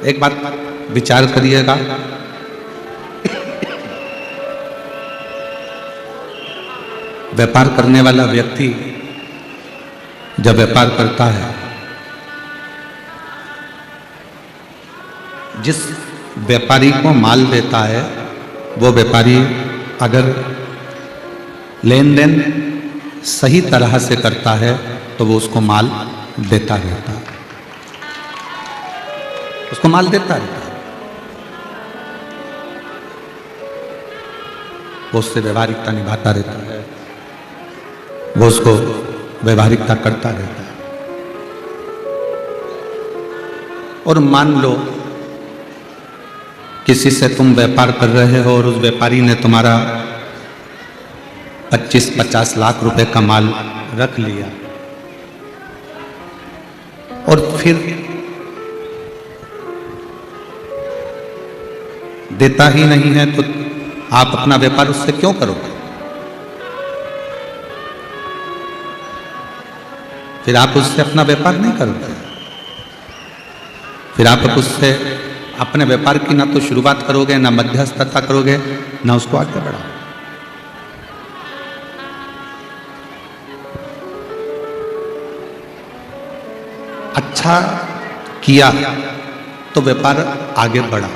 एक बात विचार करिएगा, व्यापार करने वाला व्यक्ति जब व्यापार करता है, जिस व्यापारी को माल देता है वो व्यापारी अगर लेन देन सही तरह से करता है तो वो उसको माल देता रहता है, उसको माल देता रहता है, वो उससे व्यवहारिकता निभाता रहता है, वो उसको व्यवहारिकता करता रहता है। और मान लो किसी से तुम व्यापार कर रहे हो और उस व्यापारी ने तुम्हारा 25-50 लाख रुपए का माल रख लिया और फिर देता ही नहीं है, तो आप अपना व्यापार उससे क्यों करोगे? फिर आप उससे अपना व्यापार नहीं करोगे, फिर आप उससे अपने व्यापार की ना तो शुरुआत करोगे, ना मध्यस्थता करोगे, ना उसको आगे बढ़ाओगे। अच्छा किया तो व्यापार आगे बढ़ा,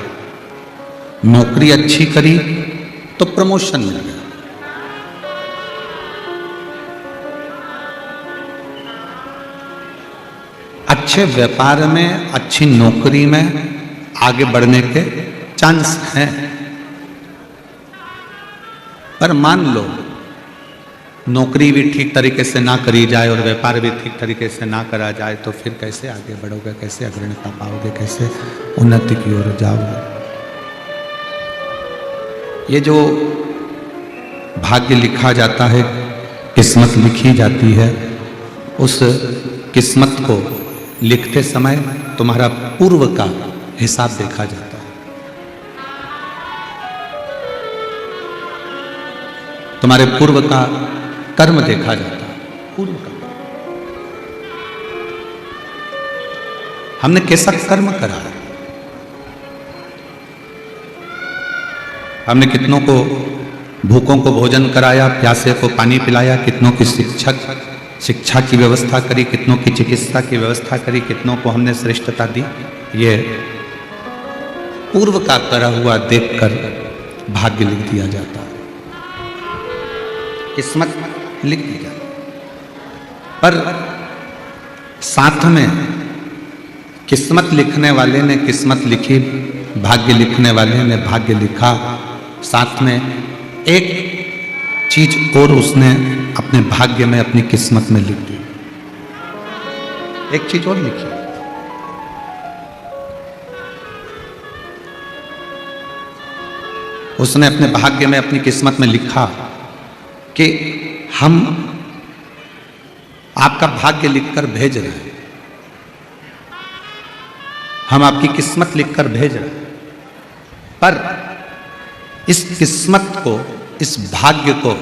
नौकरी अच्छी करी तो प्रमोशन मिल गया, अच्छे व्यापार में, अच्छी नौकरी में आगे बढ़ने के चांस हैं। पर मान लो नौकरी भी ठीक तरीके से ना करी जाए और व्यापार भी ठीक तरीके से ना करा जाए, तो फिर कैसे आगे बढ़ोगे, कैसे अग्रणीता पाओगे, कैसे उन्नति की ओर जाओगे? ये जो भाग्य लिखा जाता है, किस्मत लिखी जाती है, उस किस्मत को लिखते समय तुम्हारा पूर्व का हिसाब देखा जाता है, तुम्हारे पूर्व का कर्म देखा जाता है, पूर्व का हमने कैसा कर्म करा है, हमने कितनों को भूखों को भोजन कराया, प्यासे को पानी पिलाया, कितनों की शिक्षा की व्यवस्था करी, कितनों की चिकित्सा की व्यवस्था करी, कितनों को हमने श्रेष्ठता दी। ये पूर्व का करा हुआ देखकर भाग्य लिख दिया जाता है, किस्मत लिख दी जाती है। पर साथ में किस्मत लिखने वाले ने किस्मत लिखी, भाग्य लिखने वाले ने भाग्य लिखा, साथ में एक चीज और उसने अपने भाग्य में, अपनी किस्मत में लिख दी, एक चीज और लिखी। उसने अपने भाग्य में, अपनी किस्मत में लिखा कि हम आपका भाग्य लिखकर भेज रहे हैं, हम आपकी किस्मत लिखकर भेज रहे हैं, पर इस किस्मत को, इस भाग्य को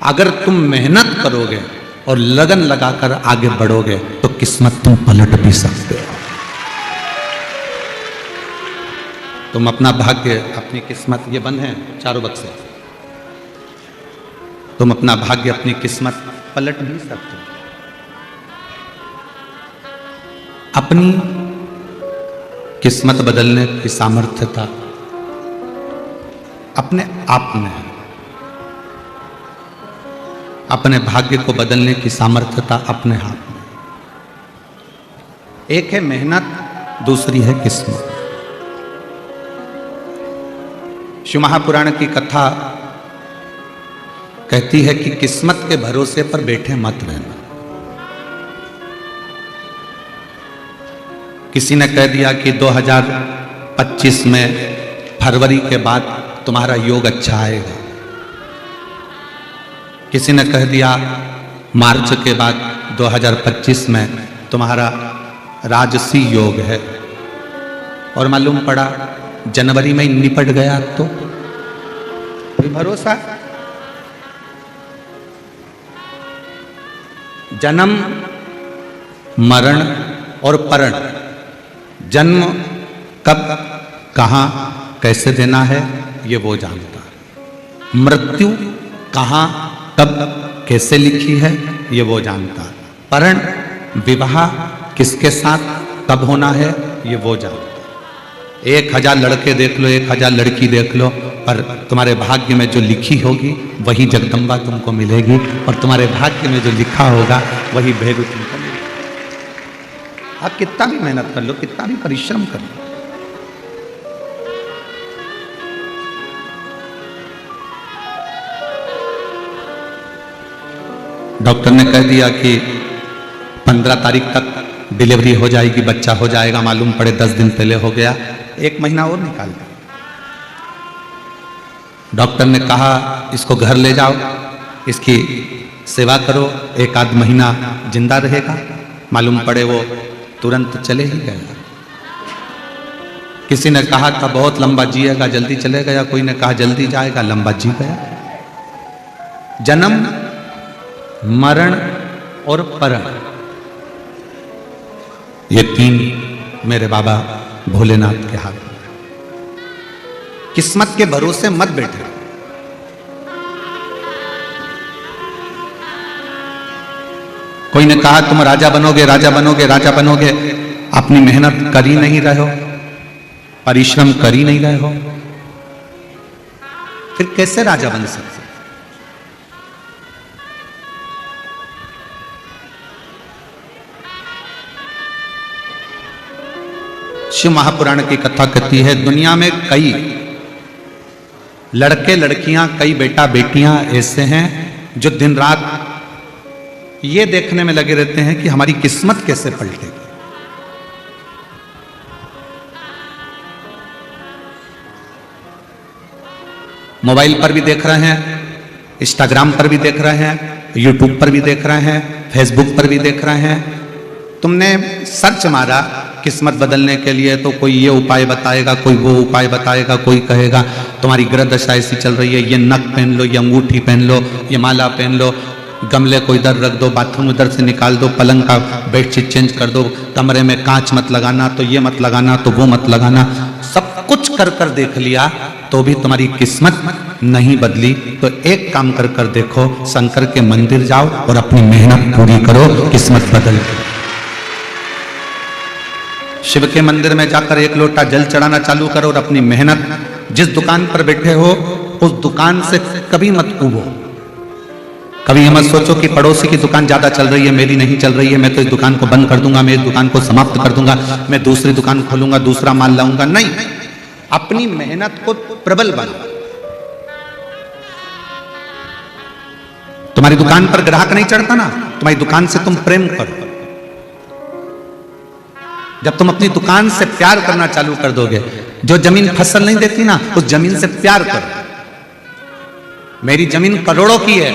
अगर तुम मेहनत करोगे और लगन लगाकर आगे बढ़ोगे तो किस्मत तुम पलट भी सकते हो। तुम अपना भाग्य, अपनी किस्मत, ये बंद है चारों बक्से, तुम अपना भाग्य, अपनी किस्मत पलट भी सकते हो। अपनी किस्मत बदलने की सामर्थ्यता अपने आप में है, अपने भाग्य को बदलने की सामर्थ्यता अपने हाथ में। एक है मेहनत, दूसरी है किस्मत। शिव महापुराण की कथा कहती है कि किस्मत के भरोसे पर बैठे मत रहना। किसी ने कह दिया कि 2025 में फरवरी के बाद तुम्हारा योग अच्छा आएगा, किसी ने कह दिया मार्च के बाद 2025 में तुम्हारा राजसी योग है, और मालूम पड़ा जनवरी में निपट गया, तो कोई भरोसा? जन्म, मरण और परण, जन्म कब, कहां, कैसे देना है ये वो जानता है। मृत्यु कहां, कब, कैसे लिखी है ये वो जानता है। परण, विवाह किसके साथ कब होना है ये वो जानता है। 1000 लड़के देख लो, 1000 लड़की देख लो, पर तुम्हारे भाग्य में जो लिखी होगी वही जगदम्बा तुमको मिलेगी, और तुम्हारे भाग्य में जो लिखा होगा वही भेद तुमको मिलेगा। आप कितना भी मेहनत कर लो, कितना भी परिश्रम कर लो, डॉक्टर ने कह दिया कि 15 तारीख तक डिलीवरी हो जाएगी, बच्चा हो जाएगा, मालूम पड़े 10 दिन पहले हो गया, 1 महीना और निकाल दिया। डॉक्टर ने कहा इसको घर ले जाओ, इसकी सेवा करो, 1 आध महीना जिंदा रहेगा, मालूम पड़े वो तुरंत चले ही गया। किसी ने कहा था बहुत लंबा जिएगा, जल्दी चले गया, कोई ने कहा जल्दी जाएगा, लंबा जी गया। जन्म, मरण और परण, ये 3 मेरे बाबा भोलेनाथ के हाथ में। किस्मत के भरोसे मत बैठे। कोई ने कहा तुम राजा बनोगे, राजा बनोगे, राजा बनोगे, अपनी मेहनत कर ही नहीं रहे हो, परिश्रम कर ही नहीं रहे हो, फिर कैसे राजा बन सकते? शिव महापुराण की कथा कहती है दुनिया में कई लड़के लड़कियां, कई बेटा बेटियां ऐसे हैं जो दिन रात ये देखने में लगे रहते हैं कि हमारी किस्मत कैसे पलटेगी। मोबाइल पर भी देख रहे हैं, इंस्टाग्राम पर भी देख रहे हैं, यूट्यूब पर भी देख रहे हैं, फेसबुक पर भी देख रहे हैं। तुमने सर्च मारा किस्मत बदलने के लिए तो कोई ये उपाय बताएगा, कोई वो उपाय बताएगा, कोई कहेगा तुम्हारी ग्रह दशा ऐसी चल रही है, ये नक पहन लो, ये अंगूठी पहन लो, ये माला पहन लो, गमले को इधर रख दो, बाथरूम इधर से निकाल दो, पलंग का बेडशीट चेंज कर दो, कमरे में कांच मत लगाना, तो ये मत लगाना, तो वो मत लगाना। सब कुछ कर कर देख लिया तो भी तुम्हारी किस्मत नहीं बदली। तो एक काम कर कर देखो, शंकर के मंदिर जाओ और अपनी मेहनत पूरी करो, किस्मत बदल। शिव के मंदिर में जाकर 1 लोटा जल चढ़ाना चालू करो और अपनी मेहनत, जिस दुकान पर बैठे हो उस दुकान से कभी मत उबो। कभी ये मत सोचो कि पड़ोसी की दुकान ज्यादा चल रही है, मेरी नहीं चल रही है, मैं तो इस दुकान को बंद कर दूंगा, मैं इस दुकान को समाप्त कर दूंगा, मैं दूसरी दुकान खोलूंगा, दूसरा माल लाऊंगा। नहीं, अपनी मेहनत को प्रबल बनाओ। तुम्हारी दुकान पर ग्राहक नहीं चढ़ता ना, तुम्हारी दुकान से तुम प्रेम करो। जब तुम अपनी दुकान से प्यार करना चालू कर दोगे, जो जमीन फसल नहीं देती ना, उस जमीन से प्यार करो। मेरी जमीन करोड़ों की है,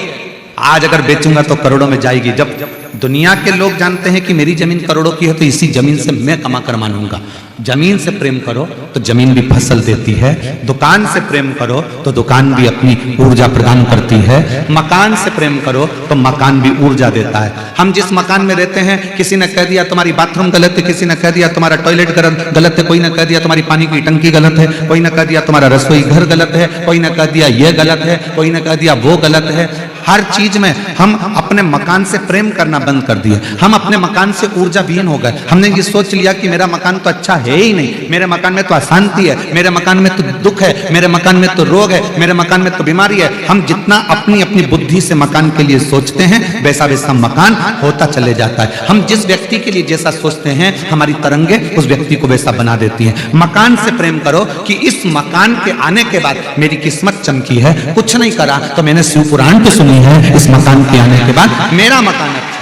आज अगर बेचूंगा तो करोड़ों में जाएगी। जब दुनिया के लोग जानते हैं कि मेरी जमीन करोड़ों की है तो इसी जमीन से मैं कमा कर मानूंगा। जमीन से प्रेम करो तो जमीन भी फसल देती है, दुकान से प्रेम करो तो दुकान भी अपनी ऊर्जा प्रदान करती है, मकान से प्रेम करो तो मकान भी ऊर्जा देता है। हम जिस मकान में रहते हैं, किसी ने कह दिया तुम्हारी बाथरूम गलत है, किसी ने कह दिया तुम्हारा टॉयलेट गलत है, कोई ने कह दिया तुम्हारी पानी की टंकी गलत है, कोई ने कह दिया तुम्हारा रसोई घर गलत है, कोई ने कह दिया ये गलत है, कोई ने कह दिया वो गलत है। हर चीज में हम अपने मकान से प्रेम करना बंद कर दिए, हम अपने मकान से ऊर्जा विहीन हो गए। हमने ये सोच लिया कि मेरा मकान तो अच्छा है ही नहीं, मेरे मकान में तो अशांति है, मेरे मकान में तो दुख है, मेरे मकान में तो रोग है, मेरे मकान में तो बीमारी है। हम जितना अपनी अपनी बुद्धि से मकान के लिए सोचते हैं, वैसा वैसा मकान होता चले जाता है। हम जिस व्यक्ति के लिए जैसा सोचते हैं, हमारी तरंगे उस व्यक्ति को वैसा बना देती हैं। मकान से प्रेम करो कि इस मकान के आने के बाद मेरी किस्मत चमकी है, कुछ नहीं करा तो मैंने शिव पुराण पे सुनी है, इस मकान के आने के बाद मेरा मकान अच्छा।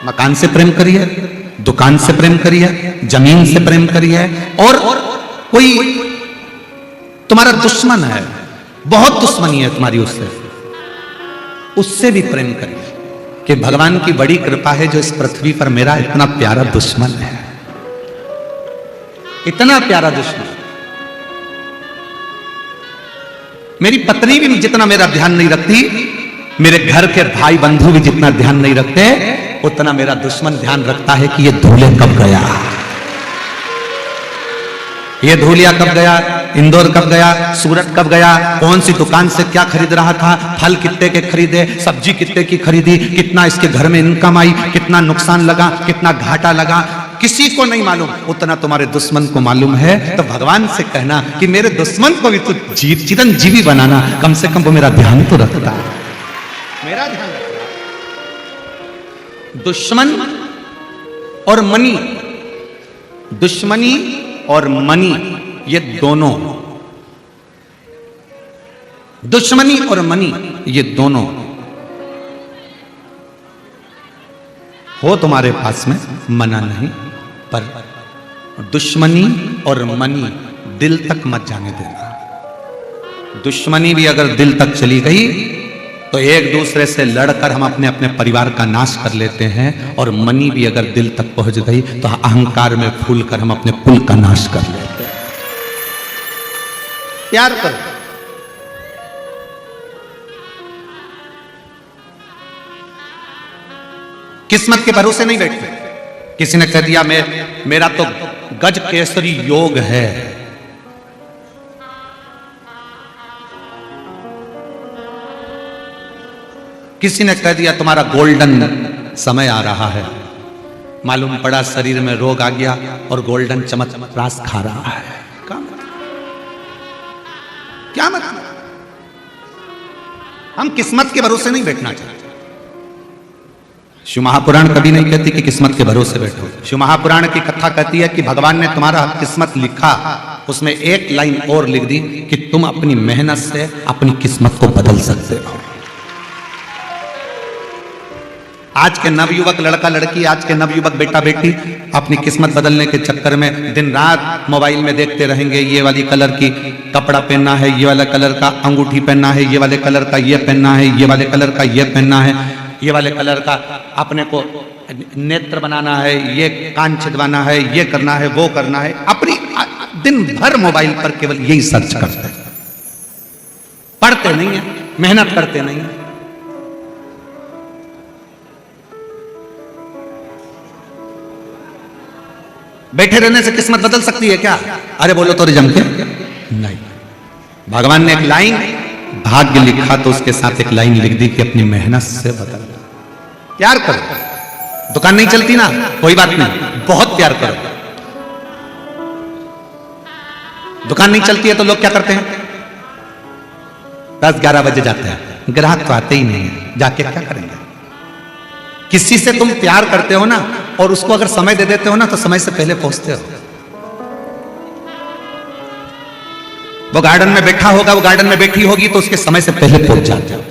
मकान से प्रेम करिए, दुकान से प्रेम करिए, जमीन से प्रेम करिए, और कोई तुम्हारा दुश्मन है, बहुत दुश्मनी है तुम्हारी, उससे भी प्रेम करिए कि भगवान की बड़ी कृपा है जो इस पृथ्वी पर मेरा इतना प्यारा दुश्मन है, इतना प्यारा दुश्मन। मेरी पत्नी भी जितना मेरा ध्यान नहीं रखती, मेरे घर के भाई बंधु भी जितना ध्यान नहीं रखते, उतना मेरा दुश्मन ध्यान रखता है कि ये धूले कब गया। ये धूलिया कब गया, इंदौर कब गया, सूरत कब गया, कौन सी दुकान से क्या खरीद रहा था, फल कितने के खरीदे, सब्जी कितने की खरीदी, कितना इसके घर में इनकम आई, कितना नुकसान लगा, कितना घाटा लगा, किसी को नहीं मालूम, उतना तुम्हारे दुश्मन को मालूम है। तो भगवान से कहना कि मेरे दुश्मन को भी तू चिरंजीवी बनाना, कम से कम वो मेरा ध्यान तो रखता है, मेरा ध्यान रखता। दुश्मन और मनी, दुश्मनी और मनी, ये दोनों, दुश्मनी और मनी ये दोनों हो तुम्हारे पास में, मना नहीं, पर दुश्मनी और मनी दिल तक मत जाने देना। दुश्मनी भी अगर दिल तक चली गई तो एक दूसरे से लड़कर हम अपने अपने परिवार का नाश कर लेते हैं, और मनी भी अगर दिल तक पहुंच गई तो अहंकार में फूल कर हम अपने कुल का नाश कर लेते हैं। प्यार करो, किस्मत के भरोसे नहीं बैठते। किसी ने कह दिया मेरा तो गज केसरी योग है, किसी ने कह दिया तुम्हारा गोल्डन समय आ रहा है, मालूम पड़ा शरीर में रोग आ गया और गोल्डन चमत्कार खा रहा है। क्या मतलब? हम किस्मत के भरोसे नहीं बैठना चाहते। शिव महापुराण कभी नहीं कहती कि किस्मत के भरोसे बैठो। शिव महापुराण की कथा कहती है कि भगवान ने तुम्हारा किस्मत लिखा, उसमें एक लाइन और लिख दी कि तुम अपनी मेहनत से अपनी किस्मत को बदल सकते हो। आज के नवयुवक लड़का लड़की, आज के नवयुवक बेटा बेटी अपनी किस्मत बदलने के चक्कर में दिन रात मोबाइल में देखते रहेंगे, ये वाली कलर की कपड़ा पहनना है, ये वाला कलर का अंगूठी पहनना है, ये वाले कलर का ये पहनना है, ये वाले कलर का ये पहनना है, ये वाले कलर का अपने को नेत्र बनाना है, ये कान छिदवाना है, ये करना है, वो करना है। अपनी दिन भर मोबाइल पर केवल यही सर्च करते हैं, पढ़ते नहीं है, मेहनत करते नहीं है। बैठे रहने से किस्मत बदल सकती है क्या? अरे बोलो तो जम के नहीं। भगवान ने एक लाइन भाग्य लिखा तो उसके साथ एक लाइन लिख दी कि अपनी मेहनत से बदल। प्यार करो, दुकान नहीं चलती ना, कोई बात नहीं, बहुत प्यार करो। दुकान नहीं चलती है तो लोग क्या करते हैं? 10-11 बजे जाते हैं, ग्राहक तो आते ही नहीं है, जाके क्या करेंगे? किसी से तुम प्यार करते हो ना, और उसको अगर समय दे देते हो ना, तो समय से पहले पहुंचते हो। वो गार्डन में बैठा होगा, वो गार्डन में बैठी होगी, तो उसके समय से पहले पहुंच जाते हो।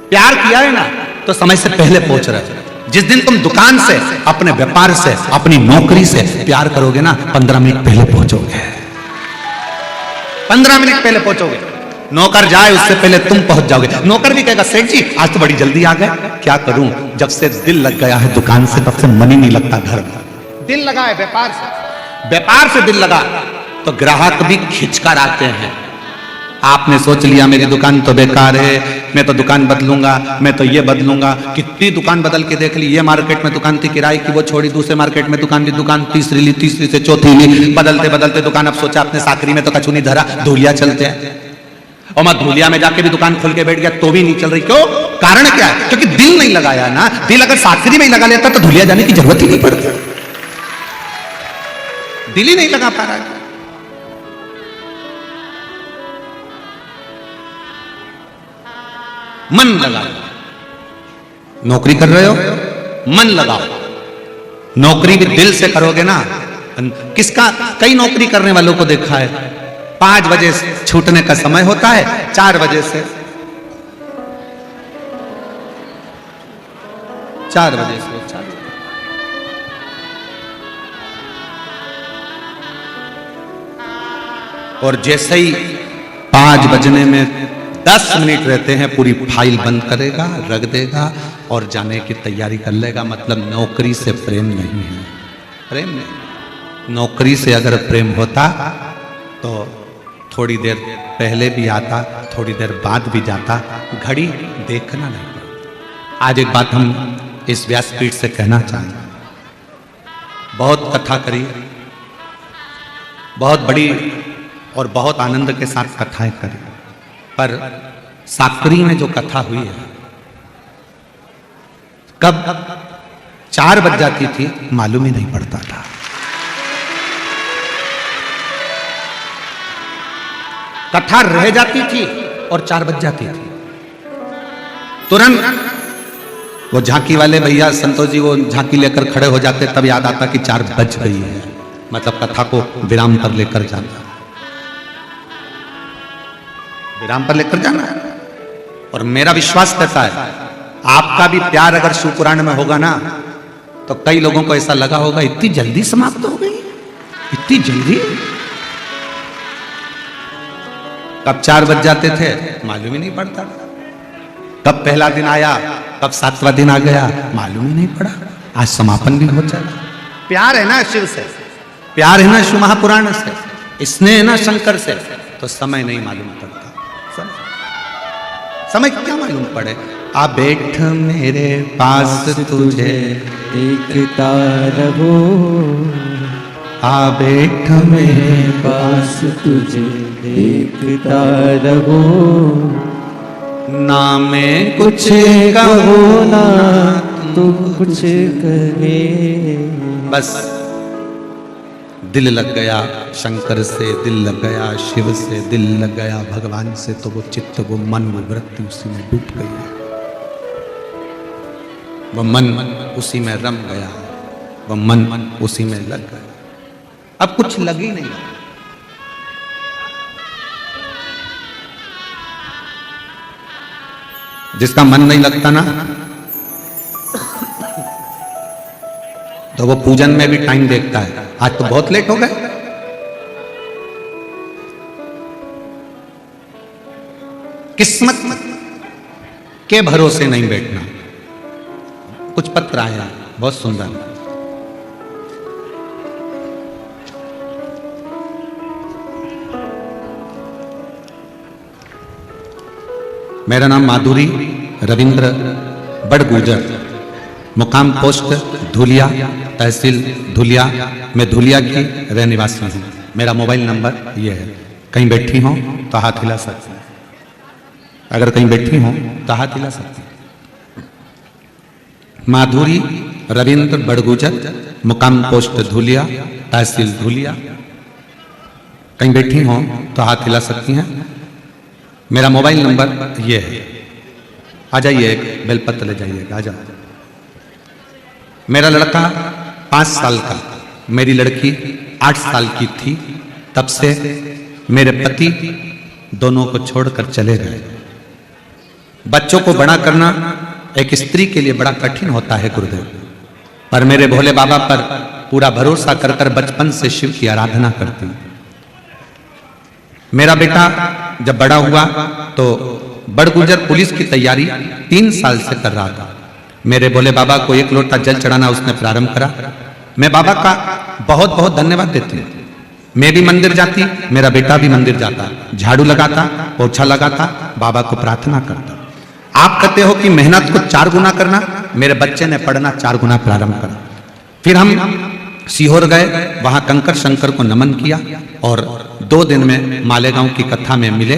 प्यार किया है ना, तो समय से पहले पहुंच रहे हो। जिस दिन तुम दुकान से, अपने व्यापार से, अपनी नौकरी से प्यार करोगे ना, 15 मिनट पहले पहुंचोगे, 15 मिनट पहले पहुंचोगे। नौकर जाए उससे पहले तुम पहुंच जाओगे। नौकर भी कहेगा सेठ जी आज तो बड़ी जल्दी आ गए, क्या करूं, जब से दिल लग गया है दुकान से तब से मन ही नहीं लगता घर में। दिल लगा है व्यापार से, व्यापार से दिल लगा तो ग्राहक भी खिंचकर आते हैं। आपने सोच लिया मेरी दुकान तो बेकार है, मैं तो दुकान बदलूंगा, मैं तो ये बदलूंगा। कितनी दुकान बदल के देख ली। ये मार्केट में दुकान थी किराए की, वो छोड़ी, दूसरे मार्केट में दुकान ली, दुकान तीसरी ली, तीसरी से चौथी ली, बदलते बदलते दुकान अब सोचा अपने साकरी में तो कछु नहीं धरा, धूलिया चलते हैं। और मैं धूलिया में जाके भी दुकान खोल के बैठ गया तो भी नहीं चल रही। क्यों? कारण क्या है? क्योंकि दिल नहीं लगाया ना। दिल अगर साकरी में ही लगा लेता तो धूलिया जाने की जरूरत ही नहीं पड़ती। दिल ही नहीं लगा पा रहा है। मन लगाओ। नौकरी कर रहे हो, मन लगाओ। नौकरी भी दिल से करोगे ना। किसका, कई नौकरी करने वालों को देखा है 5 बजे छूटने का समय होता है, 4 बजे से 4 बजे से 4 और जैसे ही 5 बजने में 10 मिनट रहते हैं पूरी फाइल बंद करेगा, रख देगा और जाने की तैयारी कर लेगा। मतलब नौकरी से प्रेम नहीं है, प्रेम नहीं। नौकरी से अगर प्रेम होता तो थोड़ी देर पहले भी आता, थोड़ी देर बाद भी जाता, घड़ी देखना नहीं पड़ता। आज एक बात हम इस व्यासपीठ से कहना चाहेंगे। बहुत कथा करी, बहुत बड़ी और बहुत आनंद के साथ कथाएं करी, पर साकरी में जो कथा हुई है, कब 4 बज जाती थी मालूम ही नहीं पड़ता था। कथा रह जाती थी और 4 बज जाती थी। तुरंत वो झांकी वाले भैया संतोष जी वो झांकी लेकर खड़े हो जाते, तब याद आता कि 4 बज गई है, मतलब कथा को विराम पर लेकर जाना, विराम पर लेकर जाना है। और मेरा विश्वास कहता है आपका भी प्यार अगर शिवपुराण में होगा ना, तो कई लोगों को ऐसा लगा होगा इतनी जल्दी समाप्त हो गई, इतनी जल्दी। कब 4 बज जाते थे मालूम ही नहीं पड़ता, कब पहला दिन आया कब 7वां दिन आ गया मालूम ही नहीं पड़ा। आज समापन भी हो चला। प्यार है ना शिव से, प्यार है ना शिव महापुराण से, स्नेह है ना शंकर से, तो समय नहीं मालूम पड़ता। समय क्या मालूम पड़े। आ बैठ मेरे पास तुझे देखता रहो, आ बैठ मेरे पास तुझे देखता रहो, ना मैं कुछ कहो ना तुम कुछ कहे। बस दिल लग गया शंकर से, दिल लग गया शिव से, दिल लग गया भगवान से, तो वो चित्त वो मन वो वृत्ति उसी में डूब गई है, वो मन उसी में रम गया, वो मन उसी में लग गया। अब कुछ लग ही नहीं। जिसका मन नहीं लगता ना, तो वो पूजन में भी टाइम देखता है, आज तो बहुत लेट हो गए। किस्मत के भरोसे नहीं बैठना। कुछ पत्र आया बहुत सुंदर। मेरा नाम माधुरी रविंद्र बड़गुजर, मुकाम पोस्ट धुलिया, तहसील धुलिया, मैं धुलिया की रहने वासी हूँ। मेरा मोबाइल नंबर ये है, कहीं बैठी हो तो हाथ हिला सकते हैं, अगर कहीं बैठी हो तो हाथ हिला सकते हैं। माधुरी रविंद्र बड़गुजर, मुकाम पोस्ट धुलिया, तहसील धुलिया, कहीं बैठी हो तो हाथ हिला सकती हैं। मेरा मोबाइल नंबर ये है, आ जाइए, एक बेलपत्र ले जाइएगा, आ जाओ। मेरा लड़का 5 साल का, मेरी लड़की 8 साल की थी, तब से मेरे पति दोनों को छोड़कर चले गए। बच्चों को बड़ा करना एक स्त्री के लिए बड़ा कठिन होता है गुरुदेव, पर मेरे भोले बाबा पर पूरा भरोसा कर कर बचपन से शिव की आराधना करती हूँ। मेरा बेटा जब बड़ा हुआ तो बड़गुजर पुलिस की तैयारी 3 साल से कर रहा था। मेरे भोले बाबा को 1 लोटा जल चढ़ाना उसने प्रारंभ करा। मैं बाबा का बहुत बहुत धन्यवाद देती हूँ। मैं भी मंदिर जाती, मेरा बेटा भी मंदिर जाता, झाड़ू लगाता, पोछा लगाता, बाबा को प्रार्थना करता। आप कहते हो कि मेहनत को 4 गुना करना, मेरे बच्चे ने पढ़ना 4 गुना प्रारंभ करा। फिर हम सीहोर गए, वहां कंकर शंकर को नमन किया और 2 दिन में मालेगांव की कथा में मिले।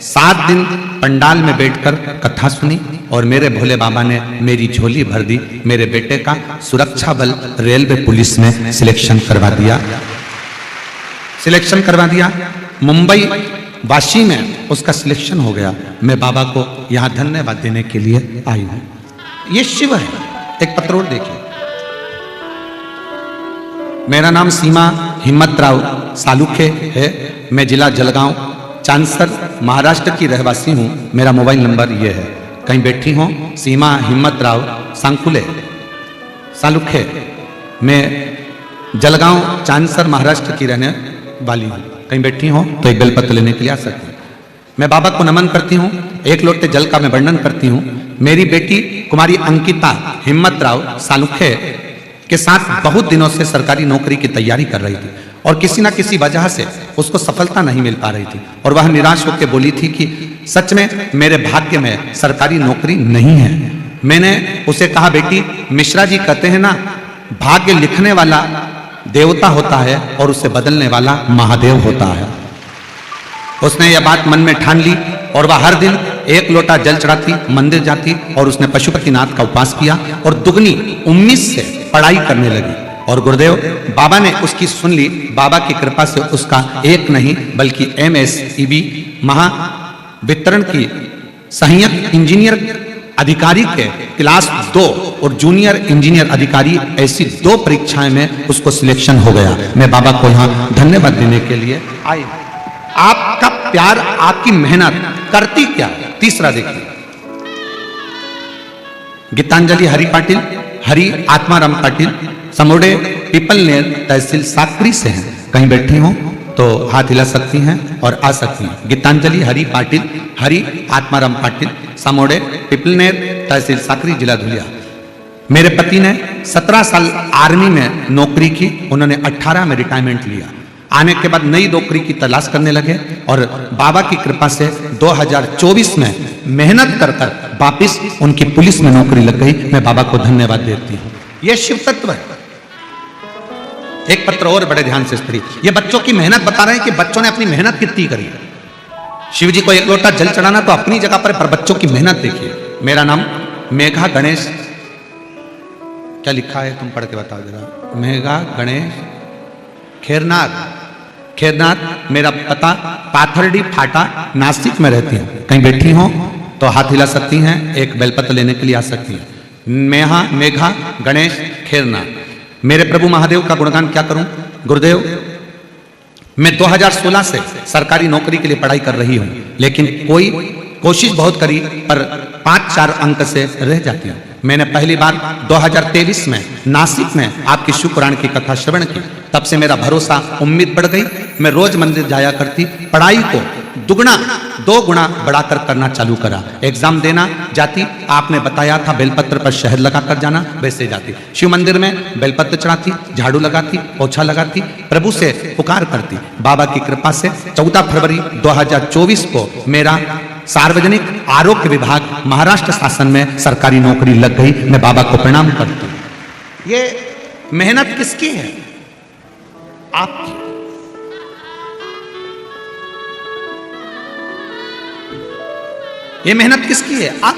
7 दिन पंडाल में बैठकर कथा सुनी और मेरे भोले बाबा ने मेरी झोली भर दी। मेरे बेटे का सुरक्षा बल रेलवे पुलिस में सिलेक्शन करवा दिया, सिलेक्शन करवा दिया। मुंबई वाशी में उसका सिलेक्शन हो गया। मैं बाबा को यहाँ धन्यवाद देने के लिए आई हूँ। ये शिव है। एक पत्र और देखिए, मेरा नाम सीमा हिम्मतराव सालुखे है, मैं जिला जलगांव चांसर महाराष्ट्र की रहवासी हूँ। मेरा मोबाइल नंबर ये है, कहीं बैठी हो सीमा हिम्मतराव सांकुले सालुखे, मैं जलगांव चांसर महाराष्ट्र की रहने वाली हूँ। कहीं बैठी हो तो एक बेलपत्र लेने के लिए आ सकती हूँ। मैं बाबा को नमन करती हूँ, 1 लोटे जल का मैं वर्णन करती हूँ। मेरी बेटी कुमारी अंकिता हिम्मतराव सालुखे के साथ बहुत दिनों से सरकारी नौकरी की तैयारी कर रही थी और किसी ना किसी वजह से उसको सफलता नहीं मिल पा रही थी और वह निराश होकर बोली थी कि सच में मेरे भाग्य में सरकारी नौकरी नहीं है। मैंने उसे कहा, बेटी मिश्रा जी कहते हैं ना, भाग्य लिखने वाला देवता होता है और उसे बदलने वाला महादेव होता है। उसने यह बात मन में ठान ली और वह हर दिन 1 लोटा जल चढ़ाती, मंदिर जाती और उसने पशुपतिनाथ का उपास किया और दुगनी उम्मीद से पढ़ाई करने लगी। और गुरुदेव बाबा ने उसकी सुन ली। बाबा की कृपा से उसका एक नहीं बल्कि MSEB महावितरण की सहायक इंजीनियर अधिकारी के क्लास 2 और जूनियर इंजीनियर अधिकारी ऐसी 2 परीक्षाएं में उसको सिलेक्शन हो गया। मैं बाबा को यहाँ धन्यवाद देने के लिए आई। आपका प्यार, आपकी मेहनत करती क्या है? तीसरा देखिए, गीतांजलि हरि पाटिल, हरि आत्माराम पाटिल, समोड़े पीपलनेर तहसील साकरी से हैं। कहीं बैठी हो तो हाथ हिला सकती हैं और आ सकती हैं। गीतांजलि हरि पाटिल, हरि आत्माराम पाटिल, समोड़े पीपलनेर तहसील साकरी, जिला धुलिया। मेरे पति ने 17 साल आर्मी में नौकरी की, उन्होंने 18 में रिटायरमेंट लिया। आने के बाद नई नौकरी की तलाश करने लगे और बाबा की कृपा से 2024 में मेहनत कर कर वापिस उनकी पुलिस में नौकरी लग गई। मैं बाबा को धन्यवाद देती हूँ। यह शिव तत्व है। एक पत्र और बड़े ध्यान से पढ़िए। ये बच्चों की मेहनत बता रहे हैं कि बच्चों ने अपनी मेहनत कितनी करी है। शिव जी को 1 लोटा जल चढ़ाना तो अपनी जगह पर बच्चों की मेहनत देखिए। मेरा नाम मेघा गणेश, क्या लिखा है तुम पढ़ के बताओ जरा। मेघा गणेश खेरनाथ, मेरा पता पाथरडी फाटा, नासिक में रहती हूँ। कहीं बैठी हो तो हाथ हिला सकती हैं, एक बेलपत्र लेने के लिए आ सकती हैं। मेघा गणेश खेरनाथ। मेरे प्रभु महादेव का गुणगान क्या करूं। गुरुदेव, मैं 2016 से सरकारी नौकरी के लिए पढ़ाई कर रही हूं, लेकिन कोई कोशिश बहुत करी पर 5-4 अंक से रह जाती हूं। मैंने पहली बार 2023 में नासिक में आपकी शिव पुराण की कथा श्रवण की। तब से मेरा भरोसा, उम्मीद बढ़ गई। मैं रोज मंदिर जाया करती, पढ़ाई को 2 गुना बढ़ाकर करना चालू करा। एग्जाम देना जाती, आपने बताया था बेलपत्र पर शहद लगाकर जाना, वैसे जाती। शिव मंदिर में बेलपत्र चढ़ाती, झाड़ू लगाती, पोछा लगाती, प्रभु से पुकार करती। बाबा की कृपा से 14 फरवरी 2024 को मेरा सार्वजनिक आरोग्य विभाग महाराष्ट्र शासन में सरकारी नौकरी लग गई। मैं बाबा को प्रणाम करती हूं। ये मेहनत किसकी है? आपकी। ये मेहनत किसकी है? आप,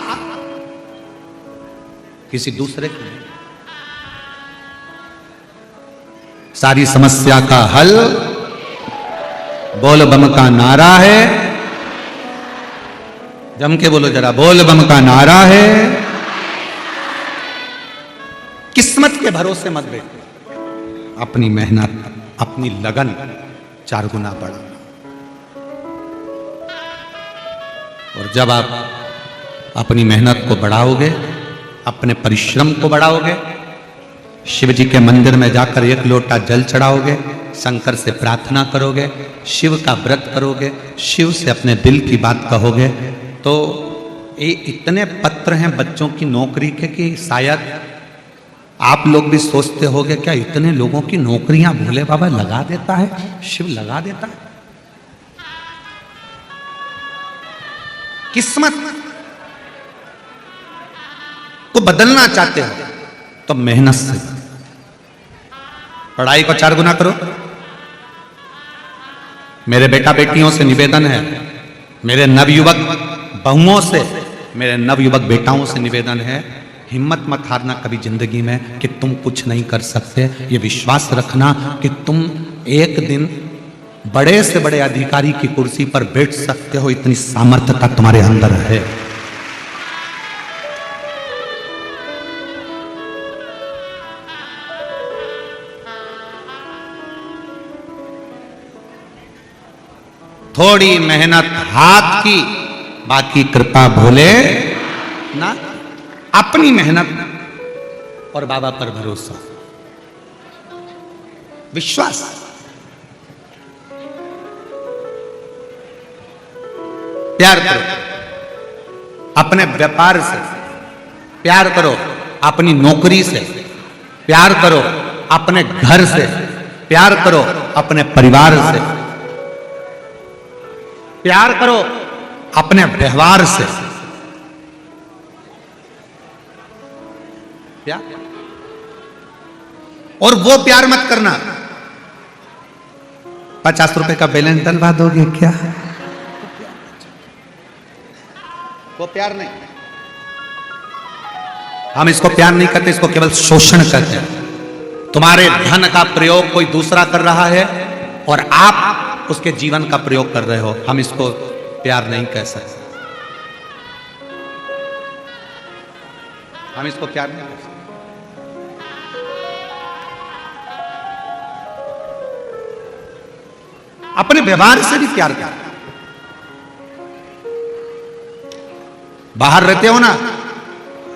किसी दूसरे की नहीं। सारी समस्या का हल बोल बम का नारा है। जम के बोलो जरा, बोल बम का नारा है। किस्मत के भरोसे मत बैठो, अपनी मेहनत, अपनी लगन 4 गुना बढ़ा। और जब आप अपनी मेहनत को बढ़ाओगे, अपने परिश्रम को बढ़ाओगे, शिव जी के मंदिर में जाकर 1 लोटा जल चढ़ाओगे, शंकर से प्रार्थना करोगे, शिव का व्रत करोगे, शिव से अपने दिल की बात कहोगे, तो ये इतने पत्र हैं बच्चों की नौकरी के कि शायद आप लोग भी सोचते होंगे क्या इतने लोगों की नौकरियां भोले बाबा लगा देता है, शिव लगा देता है। किस्मत को बदलना चाहते हो तो मेहनत से, पढ़ाई को 4 गुना करो। मेरे बेटा बेटियों से निवेदन है, मेरे नवयुवक बहुओं से, मेरे नवयुवक बेटाओं से निवेदन है, हिम्मत मत हारना कभी जिंदगी में कि तुम कुछ नहीं कर सकते। ये विश्वास रखना कि तुम एक दिन बड़े से बड़े अधिकारी की कुर्सी पर बैठ सकते हो, इतनी सामर्थ्यता तुम्हारे अंदर है। थोड़ी मेहनत हाथ की, बाकी कृपा भोले ना। अपनी मेहनत और बाबा पर भरोसा, विश्वास। प्यार करो अपने व्यापार से, प्यार करो अपनी नौकरी से, प्यार करो अपने घर से, प्यार करो अपने परिवार से, प्यार करो अपने व्यवहार से। प्यार, और वो प्यार मत करना 50 रुपए का बैलेंस डलवा दोगे क्या? वो प्यार नहीं, हम इसको प्यार नहीं करते, इसको केवल शोषण कहते हैं। तुम्हारे धन का प्रयोग कोई दूसरा कर रहा है और आप उसके जीवन का प्रयोग कर रहे हो, हम इसको प्यार नहीं कह सकते, हम इसको प्यार नहीं कह सकते। अपने व्यवहार से भी प्यार कर। बाहर रहते हो ना,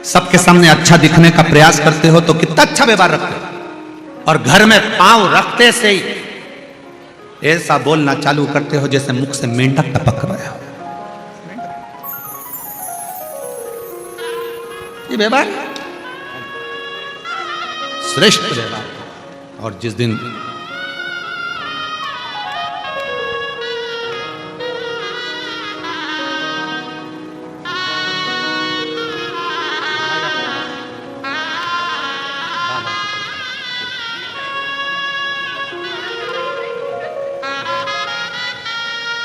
सबके सामने अच्छा दिखने का प्रयास करते हो तो कितना अच्छा व्यवहार रखते हो, और घर में पांव रखते से ही ऐसा बोलना चालू करते हो जैसे मुख से मेंढक टपक रहे हो। ये व्यवहार श्रेष्ठ व्यवहार। और जिस दिन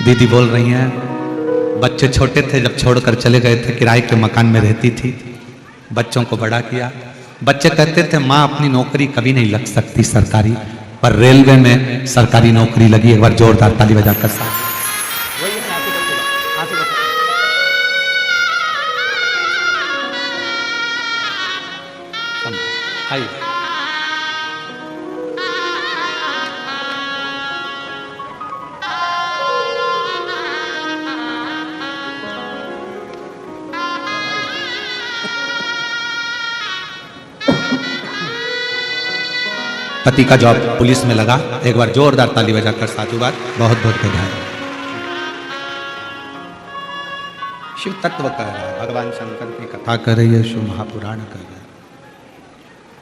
दीदी बोल रही हैं, बच्चे छोटे थे जब छोड़कर चले गए थे, किराए के मकान में रहती थी, बच्चों को बड़ा किया। बच्चे कहते थे माँ अपनी नौकरी कभी नहीं लग सकती सरकारी, पर रेलवे में सरकारी नौकरी लगी। एक बार जोरदार ताली बजाकर साथ। पति का जॉब पुलिस में लगा, एक बार जोरदार ताली बजाकर साधुवाद। बहुत बहुत बधाई। शिव तत्व कह रहा है, भगवान शंकर की कथा कर रही है, शिव महापुराण कर रहा है,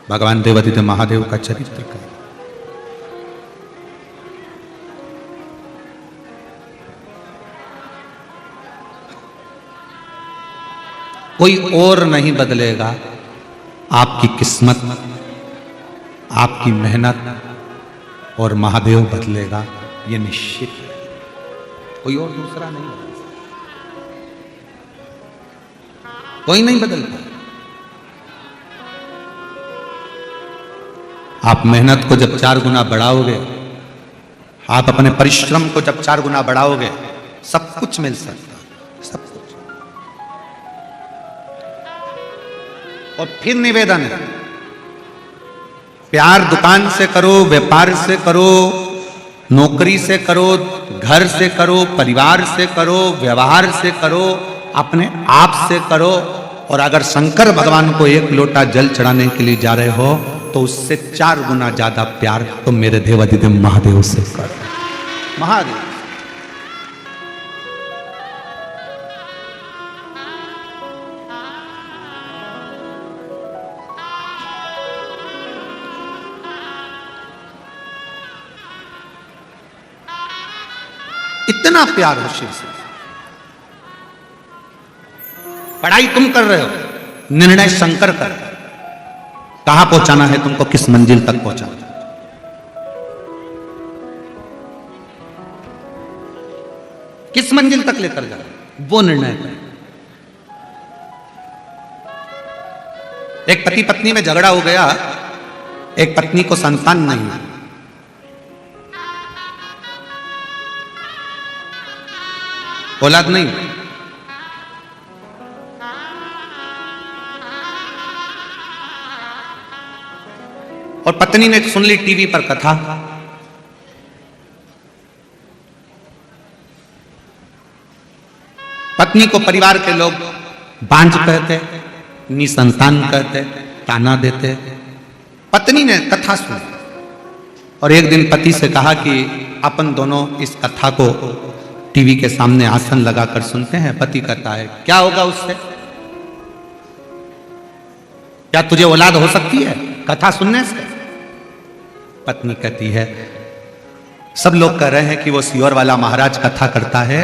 भगवान देवादिदेव महादेव का चरित्र कर रहा है। कोई और नहीं बदलेगा आपकी किस्मत, आपकी मेहनत, और महादेव बदलेगा, ये निश्चित है। कोई और दूसरा नहीं बदल सकता, कोई नहीं बदलता। आप मेहनत को जब 4 गुना बढ़ाओगे, आप अपने परिश्रम को जब 4 गुना बढ़ाओगे, सब कुछ मिल सकता है, सब कुछ। और फिर निवेदन है, प्यार दुकान से करो, व्यापार से करो, नौकरी से करो, घर से करो, परिवार से करो, व्यवहार से करो, अपने आप से करो। और अगर शंकर भगवान को 1 लोटा जल चढ़ाने के लिए जा रहे हो तो उससे 4 गुना ज्यादा प्यार तो मेरे देवादिदेव महादेव से करो। महादेव इतना प्यार हो शिव से। पढ़ाई तुम कर रहे हो, निर्णय शंकर कर रहे हो। कहां पहुंचाना है तुमको, किस मंजिल तक पहुंचाना है, किस मंजिल तक लेकर जा रहे हो, वो निर्णय कर। एक पति पत्नी में झगड़ा हो गया, एक पत्नी को संतान नहीं है, औलाद नहीं, और पत्नी ने सुन ली टीवी पर कथा, पत्नी को परिवार के लोग बांझ कहते, निसंतान कहते, ताना देते। पत्नी ने कथा सुनी और एक दिन पति से कहा कि अपन दोनों इस कथा को टीवी के सामने आसन लगाकर सुनते हैं। पति कहता है क्या होगा उससे, क्या तुझे औलाद हो सकती है कथा सुनने से? पत्नी कहती है सब लोग कह रहे हैं कि वो सियोर वाला महाराज कथा करता है,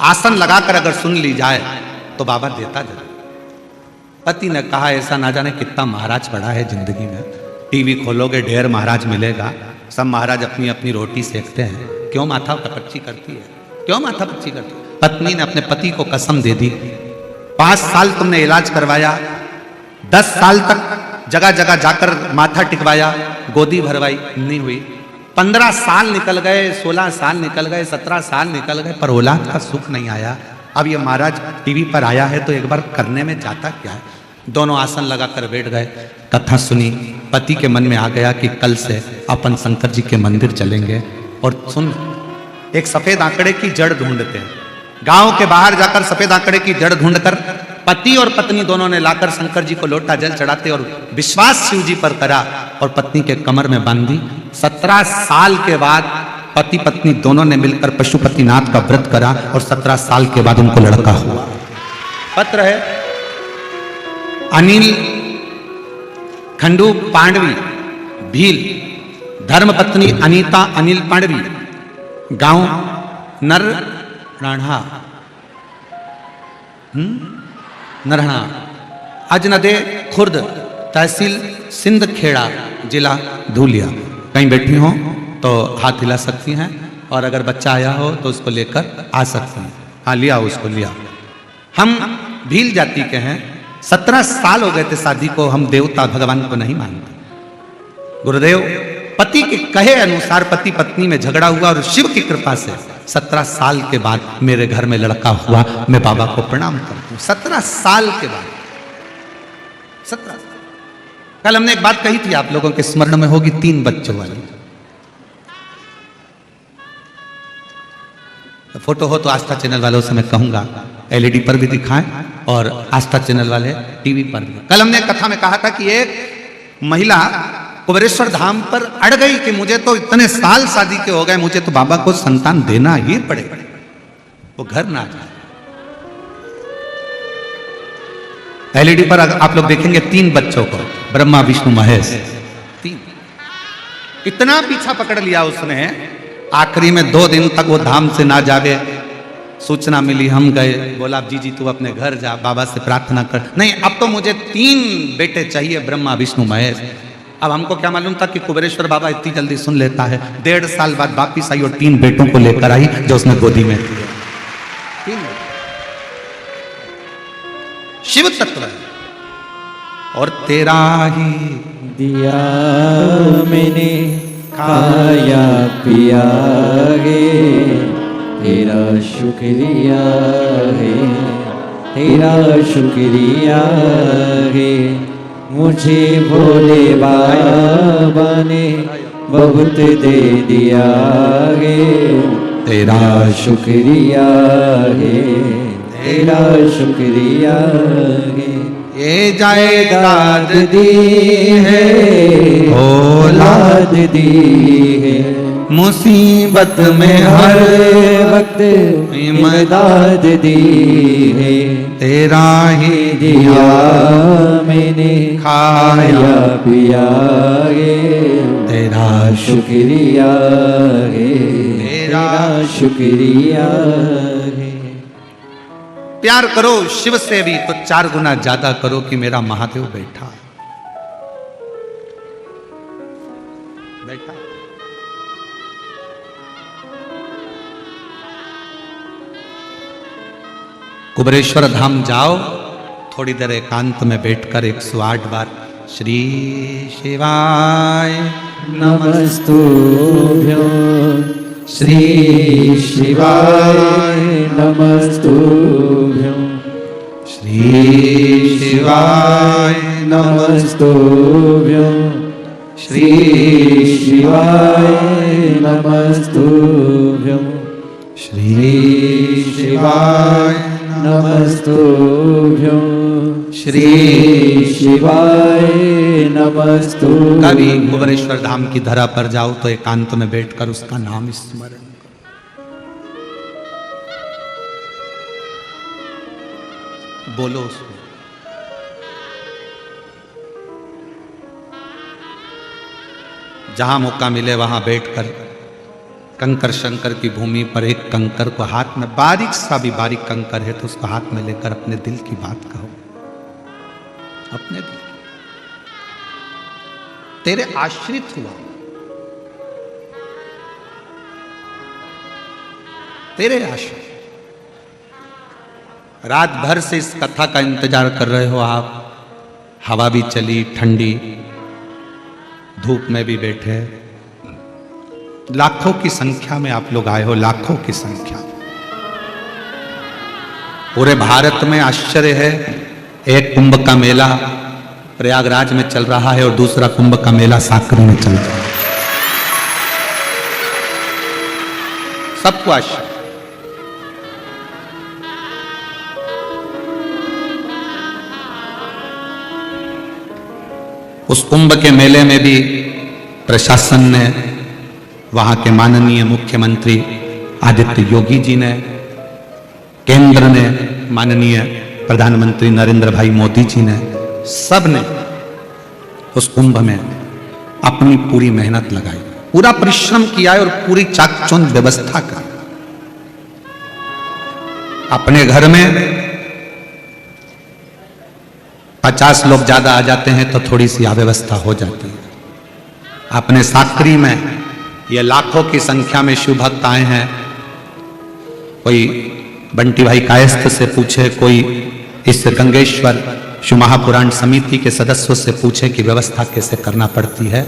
आसन लगाकर अगर सुन ली जाए तो बाबा देता जा। पति ने कहा ऐसा ना जाने कितना महाराज पड़ा है जिंदगी में, टीवी खोलोगे ढेर महाराज मिलेगा, सब महाराज अपनी अपनी रोटी सेकते हैं, क्यों माथा पच्ची करती है, क्यों माथा पच्ची करती है? पत्नी ने अपने पति को कसम दे दी, 5 साल तुमने इलाज करवाया, 10 साल तक जगह जगह जाकर माथा टिकवाया, गोदी भरवाई, नहीं हुई। 15 साल निकल गए, 16 साल निकल गए, 17 साल निकल गए, पर औलाद का सुख नहीं आया। अब ये महाराज टीवी पर आया है तो एक बार करने में जाता क्या है। दोनों आसन लगाकर बैठ गए, कथा सुनी। पति के मन में आ गया कि कल से अपन शंकर जी के मंदिर चलेंगे। और सुन, एक सफेद आंकड़े की जड़ ढूंढते हैं, गांव के बाहर जाकर सफेद आंकड़े की जड़ ढूंढकर पति और पत्नी दोनों ने लाकर शंकर जी को लोटा जल चढ़ाते और विश्वास शिव जी पर करा और पत्नी के कमर में बांधी। 17 साल के बाद पति पत्नी दोनों ने मिलकर पशुपतिनाथ का व्रत करा और 17 साल के बाद उनको लड़का हुआ। पत्र है अनिल खंडू पांडवी, भील, धर्मपत्नी अनीता अनिल पांडवी, गांव नरहणा, नरहणा, अजनदे खुर्द, तहसील सिंध खेड़ा, जिला धूलिया। कहीं बैठी हो तो हाथ हिला सकती हैं, और अगर बच्चा आया हो तो उसको लेकर आ सकती हैं। हाँ, लिया उसको, लिया। हम भील जाति के हैं, 17 साल हो गए थे शादी को, हम देवता भगवान को नहीं मानते। गुरुदेव, पति के कहे अनुसार पति पत्नी में झगड़ा हुआ और शिव की कृपा से 17 साल के बाद मेरे घर में लड़का हुआ। मैं बाबा को प्रणाम करता हूं। 17 साल के बाद, 17। कल हमने एक बात कही थी, आप लोगों के स्मरण में होगी, 3 बच्चों वाली। फोटो हो तो आस्था चैनल वालों से मैं कहूंगा एलईडी पर भी दिखाएं और आस्था चैनल वाले टीवी पर भी। कल हमने कथा में कहा था कि एक महिला कुबेरेश्वर धाम पर अड़ गई कि मुझे तो इतने साल शादी के हो गए, मुझे तो बाबा को संतान देना ही पड़ेगा, वो घर ना जाए। एलईडी पर आप लोग देखेंगे 3 बच्चों को, ब्रह्मा विष्णु महेश, 3। इतना पीछा पकड़ लिया उसने, आखिरी में 2 दिन तक वो धाम से ना जावे। सूचना मिली, हम गए, बोला जी तू अपने घर जा, बाबा से प्रार्थना कर। नहीं, अब तो मुझे 3 बेटे चाहिए, ब्रह्मा विष्णु महेश। अब हमको क्या मालूम था कि कुबेरेश्वर बाबा इतनी जल्दी सुन लेता है। 1.5 साल बाद वापिस आई और 3 बेटों को लेकर आई जो उसने गोदी में दिए। 3 शिव तत्व है। और तेरा ही दिया मैंने खाया पिया गे, तेरा शुक्रिया है, तेरा शुक्रिया है। मुझे भोले बाबा ने बहुत दे दिया है, तेरा शुक्रिया है, तेरा शुक्रिया है। ये जायदाद दी है, औलाद दी है, मुसीबत में हर वक्त इमदाद दी है। तेरा ही दिया मैंने खाया पिया गे, तेरा शुक्रिया है, तेरा शुक्रिया है। प्यार करो शिव से भी तो 4 गुना ज्यादा करो कि मेरा महादेव बैठा बैठा। कुबेरेश्वर धाम जाओ, थोड़ी देर एकांत में बैठकर 108 बार श्री शिवाय नमस्तुभ्यं, श्री शिवाय नमस्तुभ्यं, श्री शिवाय नमस्तुभ्यं, श्री शिवाय नमस्तुभ्यं, श्री शिवाय नमस्तुभ्यं, श्री शिवाय नमस्तुभ्यं। कभी कुबेरेश्वर धाम की धरा पर जाओ तो एकांत में बैठकर उसका नाम स्मरण करो, बोलो उसको। जहां मौका मिले वहां बैठकर कंकर शंकर की भूमि पर एक कंकर को हाथ में, बारीक सा भी बारीक कंकर है तो उसको हाथ में लेकर अपने दिल की बात कहो, अपने दिल। तेरे आश्रित हुआ, तेरे आश्रय। रात भर से इस कथा का इंतजार कर रहे हो आप, हवा भी चली ठंडी, धूप में भी बैठे, लाखों की संख्या में आप लोग आए हो, लाखों की संख्या। पूरे भारत में आश्चर्य है, एक कुंभ का मेला प्रयागराज में चल रहा है और दूसरा कुंभ का मेला साकरी में चल रहा है। सबको आश्चर्य। उस कुंभ के मेले में भी प्रशासन ने, वहां के माननीय मुख्यमंत्री आदित्य योगी जी ने, केंद्र ने माननीय प्रधानमंत्री नरेंद्र भाई मोदी जी ने, सब ने उस कुंभ में अपनी पूरी मेहनत लगाई, पूरा परिश्रम किया और पूरी चाकचौंध व्यवस्था कर। अपने घर में 50 लोग ज्यादा आ जाते हैं तो थोड़ी सी अव्यवस्था हो जाती है। अपने साकरी में ये लाखों की संख्या में शिव भक्त आए हैं। कोई बंटी भाई कायस्थ से पूछे, कोई इस गंगेश्वर शिव महापुराण समिति के सदस्यों से पूछे कि व्यवस्था कैसे करना पड़ती है।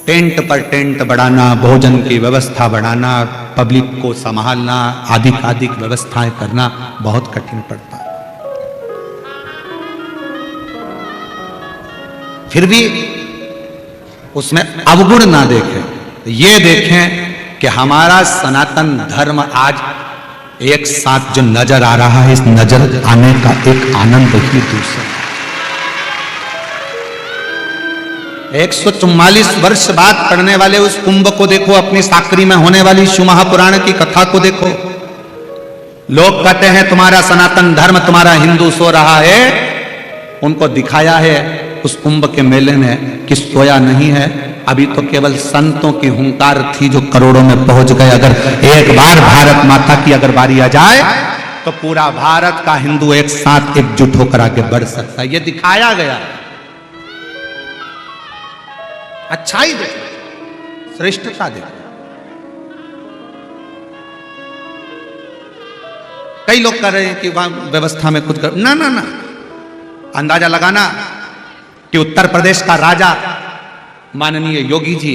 टेंट पर टेंट बढ़ाना, भोजन की व्यवस्था बढ़ाना, पब्लिक को संभालना, आदि व्यवस्थाएं करना बहुत कठिन पड़ता है। फिर भी उसमें अवगुण ना देखें, ये देखें कि हमारा सनातन धर्म आज एक साथ जो नजर आ रहा है, इस नजर आने का एक आनंद ही दूसरा। 144 वर्ष बाद पढ़ने वाले उस कुंभ को देखो, अपनी साकरी में होने वाली शिव महापुराण की कथा को देखो। लोग कहते हैं तुम्हारा सनातन धर्म, तुम्हारा हिंदू सो रहा है। उनको दिखाया है उस कुंभ के मेले में कि सोया नहीं है। अभी तो केवल संतों की हुंकार थी जो करोड़ों में पहुंच गए। अगर एक बार भारत माता की अगर बारी आ जाए तो पूरा भारत का हिंदू एक साथ एकजुट होकर आगे बढ़ सकता है। यह दिखाया गया। अच्छाई देखो, श्रेष्ठता देखो। कई लोग कह रहे हैं कि वहां व्यवस्था में कुछ कर, ना ना ना, अंदाजा लगाना कि उत्तर प्रदेश का राजा माननीय योगी जी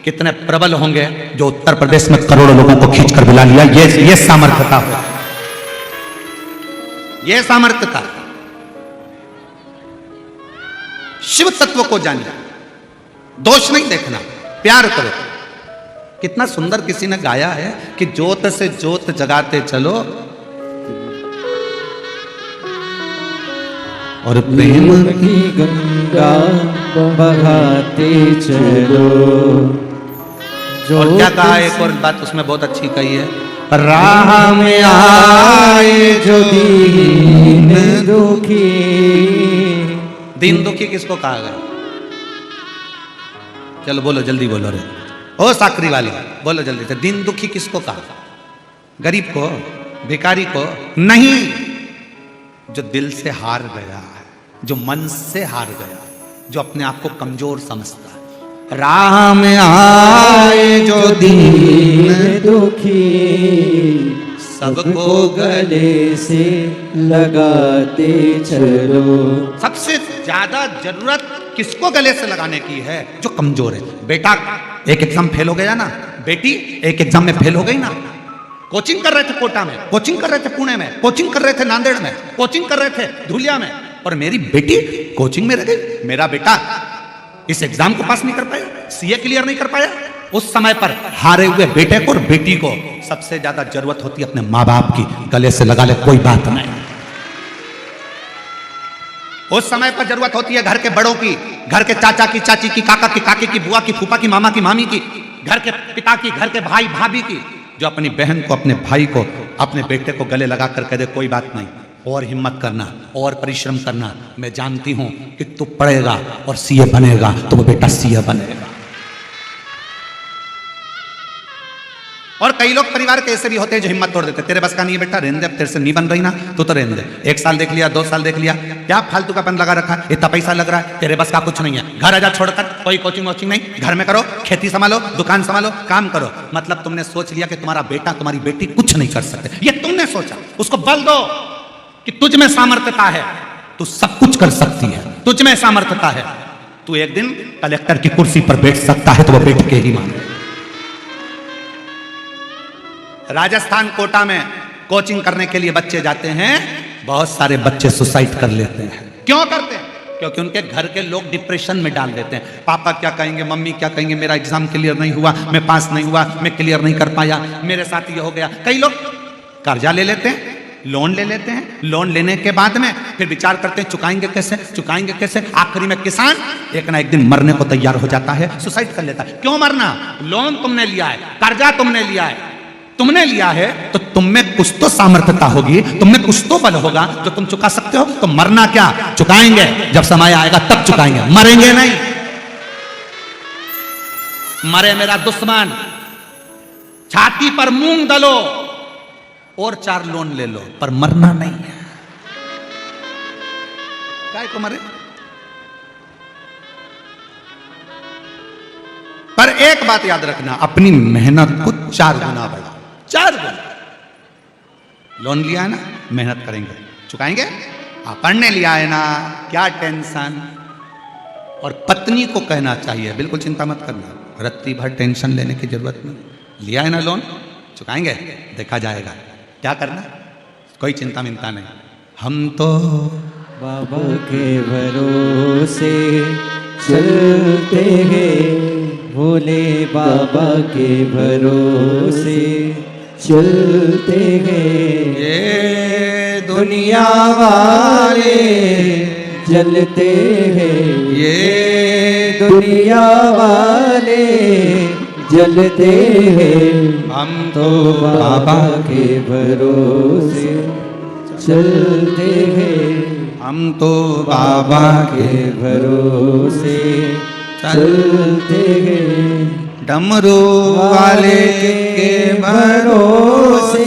कितने प्रबल होंगे जो उत्तर प्रदेश में करोड़ों लोगों को खींचकर बुला लिया। ये सामर्थ्यता हो, ये सामर्थ्यता। शिव तत्व को जानिए, दोष नहीं देखना, प्यार करो। कितना सुंदर किसी ने गाया है कि ज्योत से ज्योत जगाते चलो और प्रेम की गंगा बहाते चलो। और क्या कहा, एक और बात उसमें बहुत अच्छी कही है, राह में आए जो दीन दुखी। दीन दुखी किसको कहा गया? चलो बोलो, जल्दी बोलो रे, ओ साकरी वाली बोलो जल्दी से। दीन दुखी किसको कहा? गरीब को, भिखारी को नहीं, जो दिल से हार गया है, जो मन से हार गया, जो अपने आप को कमजोर समझता है। राह में आए जो दीन दुखी, सबको गले से लगाते चलो। सबसे ज्यादा जरूरत किसको गले से लगाने की है? जो कमजोर है। बेटा एक एग्जाम फेल हो गया ना, बेटी एक एग्जाम में फेल हो गई ना, कोचिंग कर रहे थे कोटा में, कोचिंग कर रहे थे पुणे में, कोचिंग कर रहे थे नांदेड़ में, कोचिंग कर रहे थे धुलिया में, और मेरी बेटी कोचिंग में रह गई। मेरा बेटा इस एग्जाम को पास नहीं कर पाया, सीए क्लियर नहीं कर पाया। उस समय पर हारे हुए बेटे को और बेटी को सबसे ज्यादा जरूरत होती है अपने माँ बाप की। गले से लगा ले, कोई बात नहीं। उस समय पर जरूरत होती है घर के बड़ों की, घर के चाचा की, चाची की, काका की, काकी की, बुआ की, फूफा की, मामा की, मामी की, घर के पिता की, घर के भाई भाभी की, जो अपनी बहन को, अपने भाई को, अपने बेटे को गले लगा कर कह दे कोई बात नहीं, और हिम्मत करना, और परिश्रम करना। मैं जानती हूं कि तू पढ़ेगा और सीए बनेगा, तो वो बेटा सीए बनेगा। और कई लोग परिवार के ऐसे भी होते हैं जो हिम्मत तोड़ देते, तेरे बस का नहीं है बेटा, रहने दे, अब तेरे से नहीं बन रही ना तो रहने दे। 1 साल देख लिया, 2 साल देख लिया, क्या फालतू का पन लगा रखा, इतना पैसा लग रहा है, तेरे बस का कुछ नहीं है, घर आजा छोड़कर, कोई कोचिंग वोचिंग नहीं, घर में करो, खेती संभालो, दुकान संभालो, काम करो। मतलब तुमने सोच लिया कि तुम्हारा बेटा तुम्हारी बेटी कुछ नहीं कर सकते, ये तुमने सोचा। उसको बल दो कि तुझ में सामर्थ्यता है, तू सब कुछ कर सकती है, तुझ में सामर्थ्यता है, तू एक दिन कलेक्टर की कुर्सी पर बैठ सकता है, तो वो बैठ के ही माने। राजस्थान कोटा में कोचिंग करने के लिए बच्चे जाते हैं, बहुत सारे बच्चे सुसाइड कर लेते हैं। क्यों करते हैं? क्योंकि उनके घर के लोग डिप्रेशन में डाल देते हैं। पापा क्या कहेंगे, मम्मी क्या कहेंगे, मेरा एग्जाम क्लियर नहीं हुआ, मैं पास नहीं हुआ, मैं क्लियर नहीं कर पाया, मेरे साथ ये हो गया। कई लोग कर्जा ले लेते हैं, लोन ले लेते हैं, लोन लेने के बाद में फिर विचार करते हैं चुकाएंगे कैसे, चुकाएंगे कैसे। आखिरी में किसान एक ना एक दिन मरने को तैयार हो जाता है, सुसाइड कर लेता है। क्यों मरना? लोन तुमने लिया है, कर्जा तुमने लिया है, तुमने लिया है तो तुम में कुछ तो सामर्थ्यता होगी, तुम में कुछ तो बल होगा जो तुम चुका सकते हो। तो मरना क्या, चुकाएंगे, जब समय आएगा तब चुकाएंगे, मरेंगे नहीं। मरे मेरा दुश्मन, छाती पर मूंग दलो और 4 लोन ले लो, पर मरना नहीं है। काय को मरे? पर एक बात याद रखना, अपनी मेहनत को 4 गुना बढ़ाओ, 4 गुना। लोन लिया है ना, मेहनत करेंगे, चुकाएंगे। पढ़ने लिया है ना, क्या टेंशन। और पत्नी को कहना चाहिए बिल्कुल चिंता मत करना, रत्ती भर टेंशन लेने की जरूरत नहीं। लिया है ना लोन, चुकाएंगे, देखा जाएगा। क्या करना, कोई चिंता मिंता नहीं। हम तो बाबा के भरोसे चलते हैं, भोले बाबा के भरोसे चलते हैं। ये दुनिया वाले जलते हैं, ये दुनिया वाले जलते हैं। हम तो बाबा के भरोसे चलते हैं, हम तो बाबा के भरोसे चलते हैं। डमरू वाले के भरोसे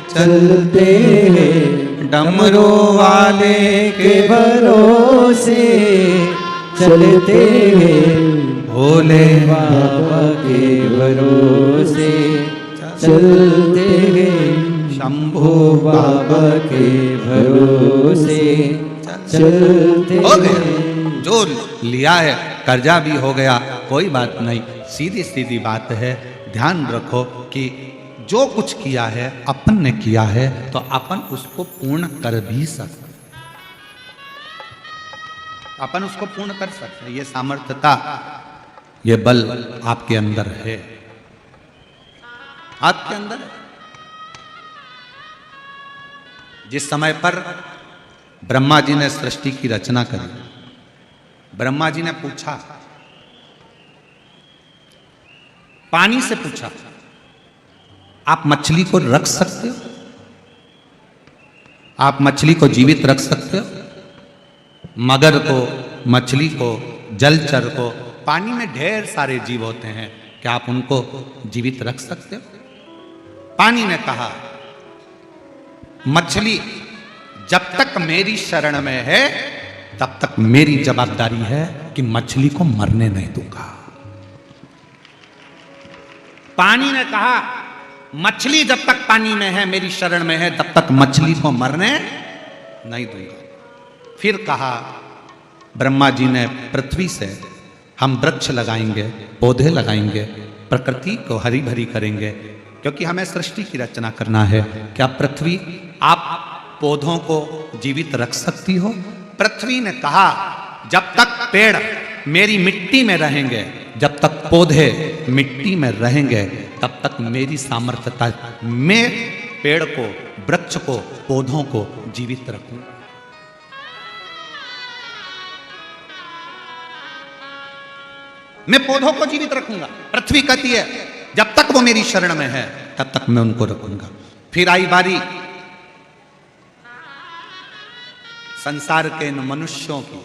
चलते हैं, डमरू वाले के भरोसे चलते हैं। भोले बाबा के भरोसे चलते हैं, शंभू बाबा के भरोसे चलते हो गया। हैं। जो लिया है कर्जा भी हो गया, कोई बात नहीं। सीधी सीधी बात है, ध्यान रखो कि जो कुछ किया है अपन ने किया है, तो अपन उसको पूर्ण कर भी सकते, अपन उसको पूर्ण कर सकते। ये सामर्थ्यता, ये बल आपके अंदर है, आपके अंदर है। जिस समय पर ब्रह्मा जी ने सृष्टि की रचना करी, ब्रह्मा जी ने पूछा, पानी से पूछा, आप मछली को रख सकते हो? आप मछली को जीवित रख सकते हो? मगर को, मछली को, जलचर को, पानी में ढेर सारे जीव होते हैं, क्या आप उनको जीवित रख सकते हो? पानी ने कहा, मछली जब तक मेरी शरण में है तब तक मेरी जवाबदारी है कि मछली को मरने नहीं दूंगा। पानी ने कहा, मछली जब तक पानी में है, मेरी शरण में है, तब तक मछली को मरने नहीं दूंगा। फिर कहा ब्रह्मा जी ने पृथ्वी से, हम वृक्ष लगाएंगे, पौधे लगाएंगे, प्रकृति को हरी भरी करेंगे, क्योंकि हमें सृष्टि की रचना करना है। क्या पृथ्वी आप पौधों को जीवित रख सकती हो? पृथ्वी ने कहा, जब तक पेड़ मेरी मिट्टी में रहेंगे, जब तक पौधे मिट्टी में रहेंगे, तब तक मेरी सामर्थ्यता, मैं पेड़ को, वृक्ष को, पौधों को जीवित रखूं। मैं पौधों को जीवित रखूंगा। पृथ्वी कहती है जब तक वो मेरी शरण में है तब तक मैं उनको रखूंगा। फिर आई बारी संसार के इन मनुष्यों की,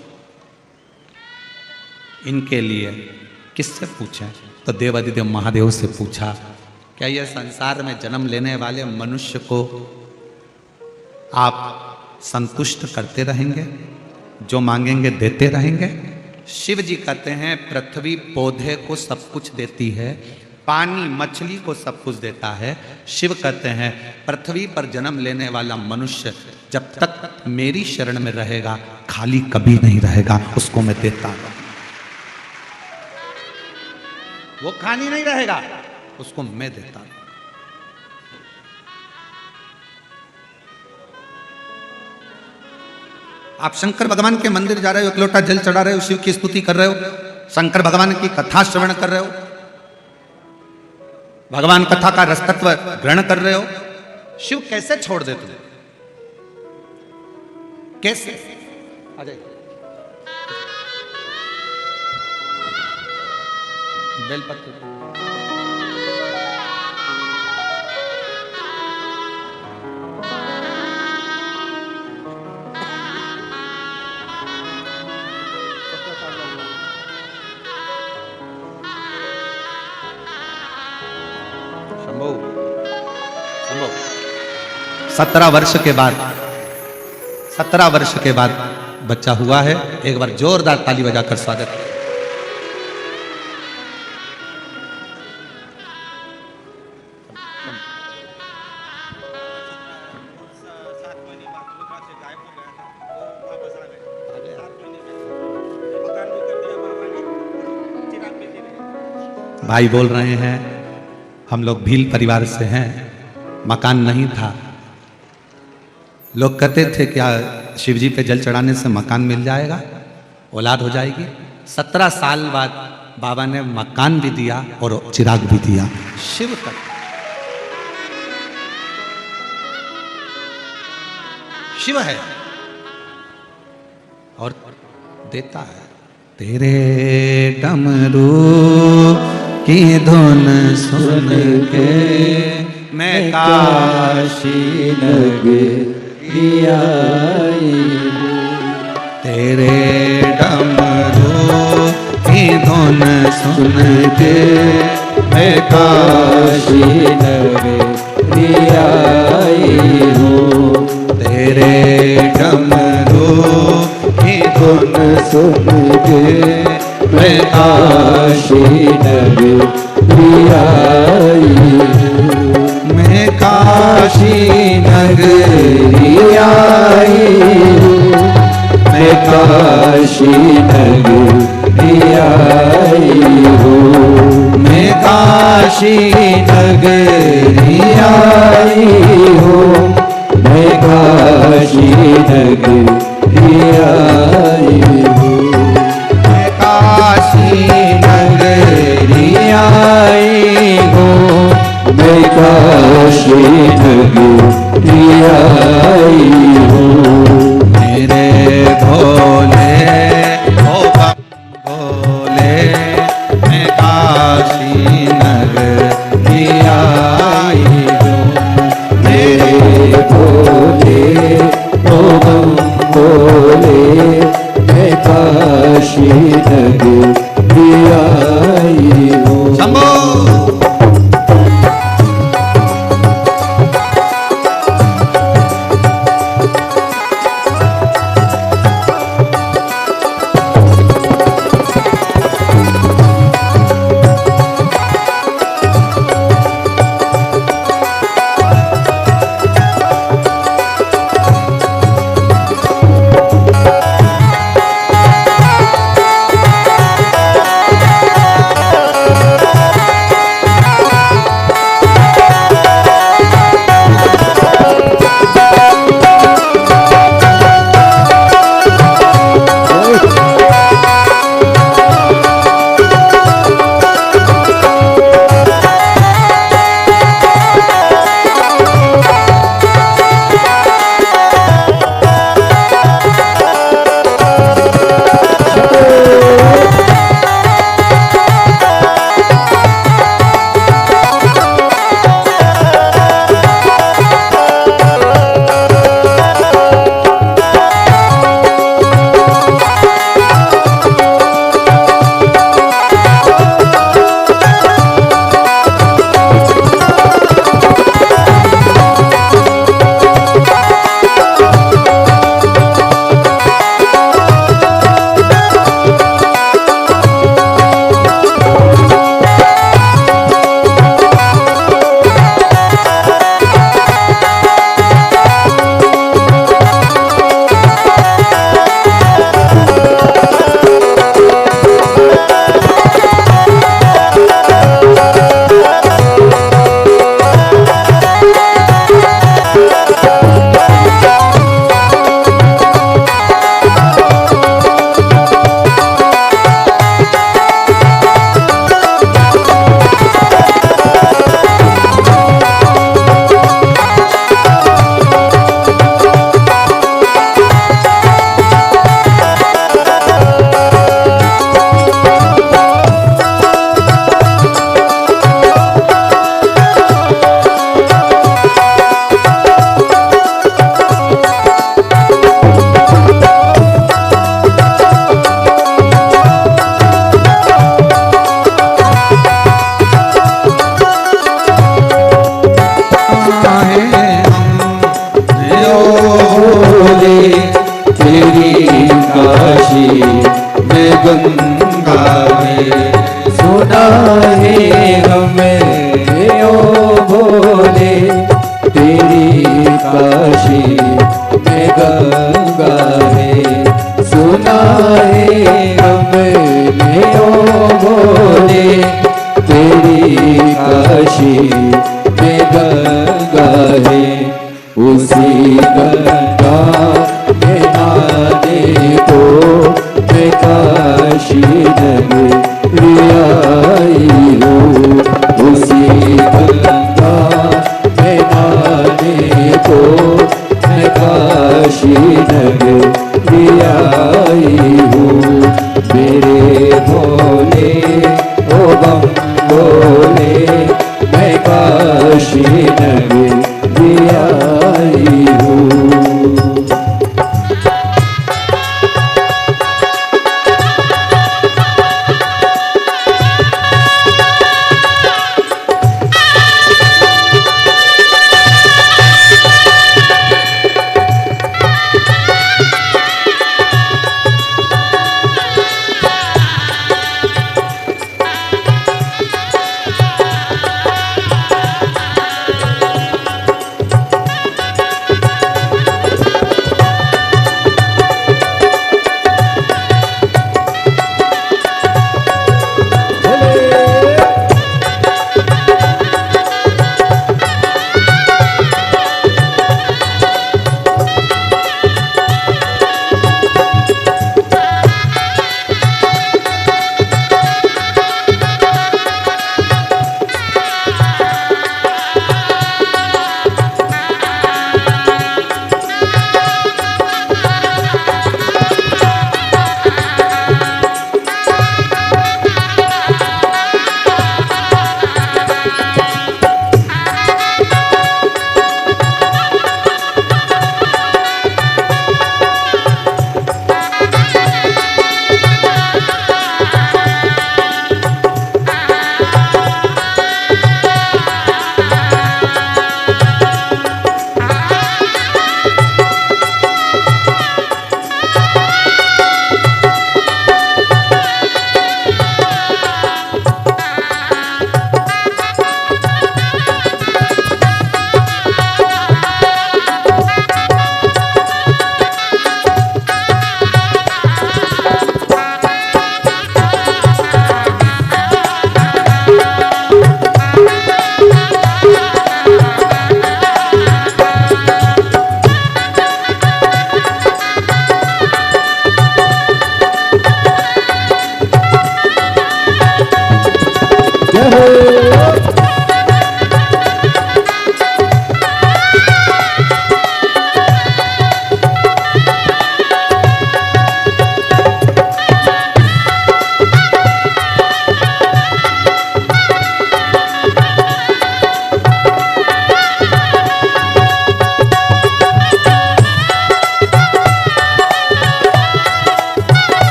इनके लिए किससे पूछें? तो देवादिदेव महादेव से पूछा क्या यह संसार में जन्म लेने वाले मनुष्य को आप संतुष्ट करते रहेंगे? जो मांगेंगे देते रहेंगे? शिव जी कहते हैं पृथ्वी पौधे को सब कुछ देती है, पानी मछली को सब कुछ देता है। शिव कहते हैं पृथ्वी पर जन्म लेने वाला मनुष्य जब तक मेरी शरण में रहेगा खाली कभी नहीं रहेगा, उसको मैं देता रहूं। वो खाली नहीं रहेगा, उसको मैं देता रहूं। आप शंकर भगवान के मंदिर जा रहे हो, एक लोटा जल चढ़ा रहे हो, शिव की स्तुति कर रहे हो, शंकर भगवान की कथा श्रवण कर रहे हो, भगवान कथा का रसतत्व ग्रहण कर रहे हो, शिव कैसे छोड़ दे तुम्हें? कैसे? आ जाइए। बेलपत्र संभव 17 वर्ष के बाद बच्चा हुआ है। एक बार जोरदार ताली बजाकर स्वागत। भाई बोल रहे हैं हम लोग भील परिवार से हैं, मकान नहीं था। लोग कहते थे क्या शिवजी पे जल चढ़ाने से मकान मिल जाएगा, औलाद हो जाएगी। 17 साल बाद बाबा ने मकान भी दिया और चिराग भी दिया। शिव का शिव है और देता है। तेरे डमरू की धुन सुन के मैं काशी नगरी आई हूँ। तेरे डमरू की धुन सुन के मैं काशी नगरी आई हूँ। तेरे डमरू की धुन सुन के मैं काशी नगरी आई हूँ। मैं काशी नगरी आई हूँ। मैं काशी नगरी आई हूँ। मैं काशी नगरी आई हूँ। मैं काशी नगरी आई हूँ। मैं काशी नगरी आई हूँ। मैं काशी नगरी आई हूँ। मेरे भोले ओ भोले मैं काशी नगरी आई हूँ। मेरे भोले ओ भोले मैं काशी नगरी आई हूँ। शंभो है हमें ओ भोले तेरी काशी में गंगा है। सुना है हमने ओ भोले तेरी काशी में गंगा है। उसी गंगा में नहाने को मैं काशी नगरी आई हूँ। उसी गंगा में नहाने को मैं काशी नगरी आई हूँ। मेरे भोले ओ बम भोले मैं काशी नगरी आई हूँ।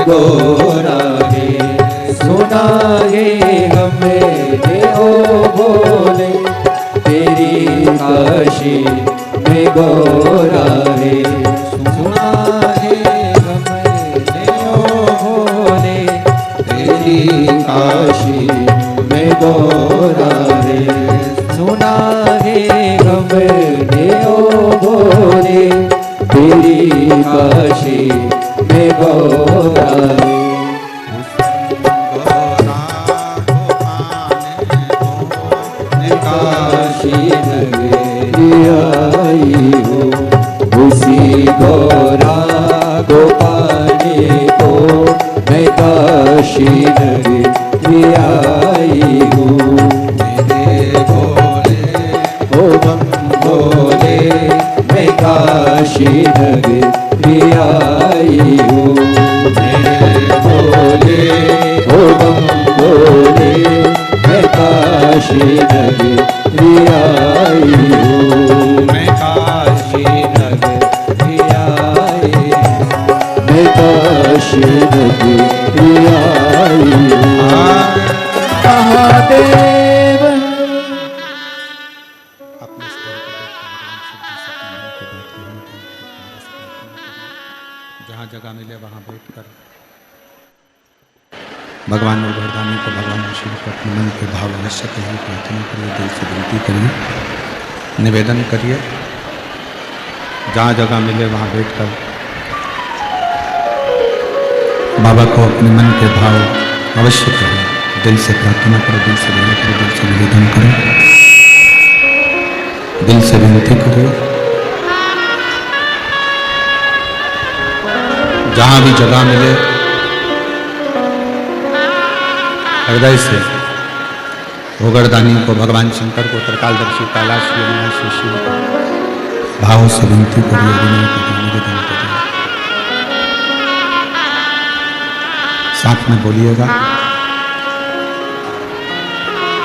गोरा है, सुना है हमें ओ भोले, तेरी काशी में गोरा है, सुना है हमें ओ भोले, तेरी काशी में गोरा है, सुना है हमें ओ भोले, तेरी काशी में गोरा है। काशी नगरी आई हो, उसी गोरा को पाने को मैं काशी नगरी आई हूँ। मेरे भोले ओ बम भोले, मैं काशी नगरी आई हूँ। मेरे भोले ओ बम भोले, मैं काशी नगरी आई हूँ। मैं काशी नगरी आई हूँ। मैं काशी नगरी आई हूँ। महादेव अपने स्तर को जहाँ जगह मिले वहाँ बैठकर भगवान और वरदानी को, भगवान शिव को अपने मन के भाव अवश्य करिए, प्रार्थना करिए, दिल से विनती करिए, निवेदन करिए। जहाँ जगह मिले वहाँ बैठकर बाबा को अपने मन के भाव अवश्य करिए, दिल से प्रार्थना करो, दिल से विनती करो, दिल से निवेदन करो, दिल से विनती करिए। जहाँ भी जगह मिले हृदय से भोगरदानी को, भगवान शंकर को, त्रिकालदर्शी कैलाश अविनाशी शिव को भाव से विनती करिए, विनय करिए, निवेदन करिए। साथ में बोलिएगा,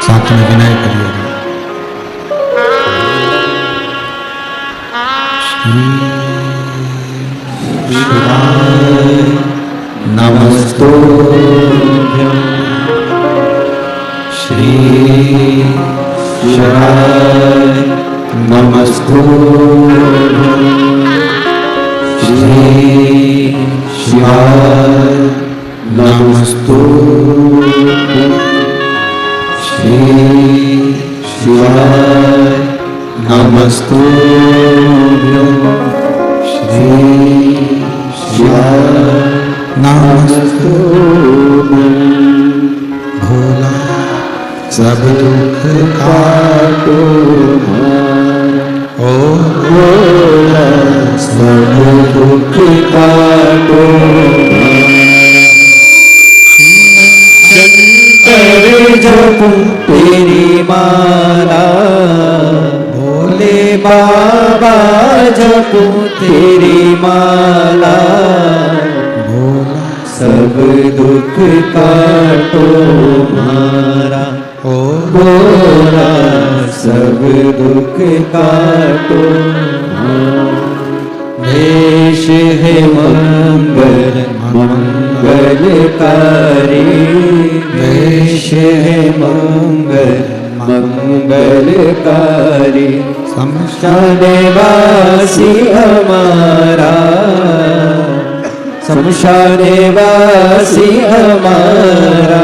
साथ में विनय करिएगा। शिवाय नमस्तुभ्यं, श्री शिवाय नमस्तुभ्यं, श्री शिवाय नमस्तुभ्यं, श्री शिवाय नमस्तुभ्यं, श्री शिवाय नमस्तुभ्यं। भोला सब दुख काटो ओ भोला, सब दुख काटो। शंकर जपू तेरी माला, भोले बाबा जपू तेरी माला, भोला सब दुख काटो मारा। ओ भोला सब दुख काटो मारा। वेश है मंगल मंगलकारी, वेश है मंगल मंगलकारी, शमशानवासी हमारा, शमशानवासी हमारा,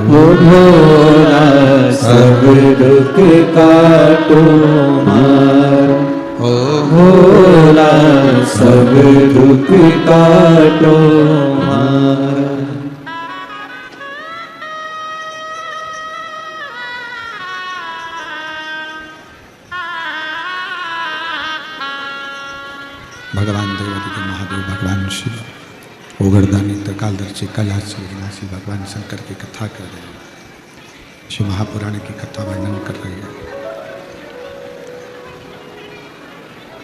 वो भोला सब दुख काटो मारा। ओ भोला सब दुख काटो मारा। भगवान देवादिदेव महादेव, भगवान शिव, ओगरदानी, त्रिकालदर्शी, कैलाश अविनाशी भगवान शंकर की कथा कर रहे हैं। शिव महापुराण की कथा वर्णन कर रहे हैं।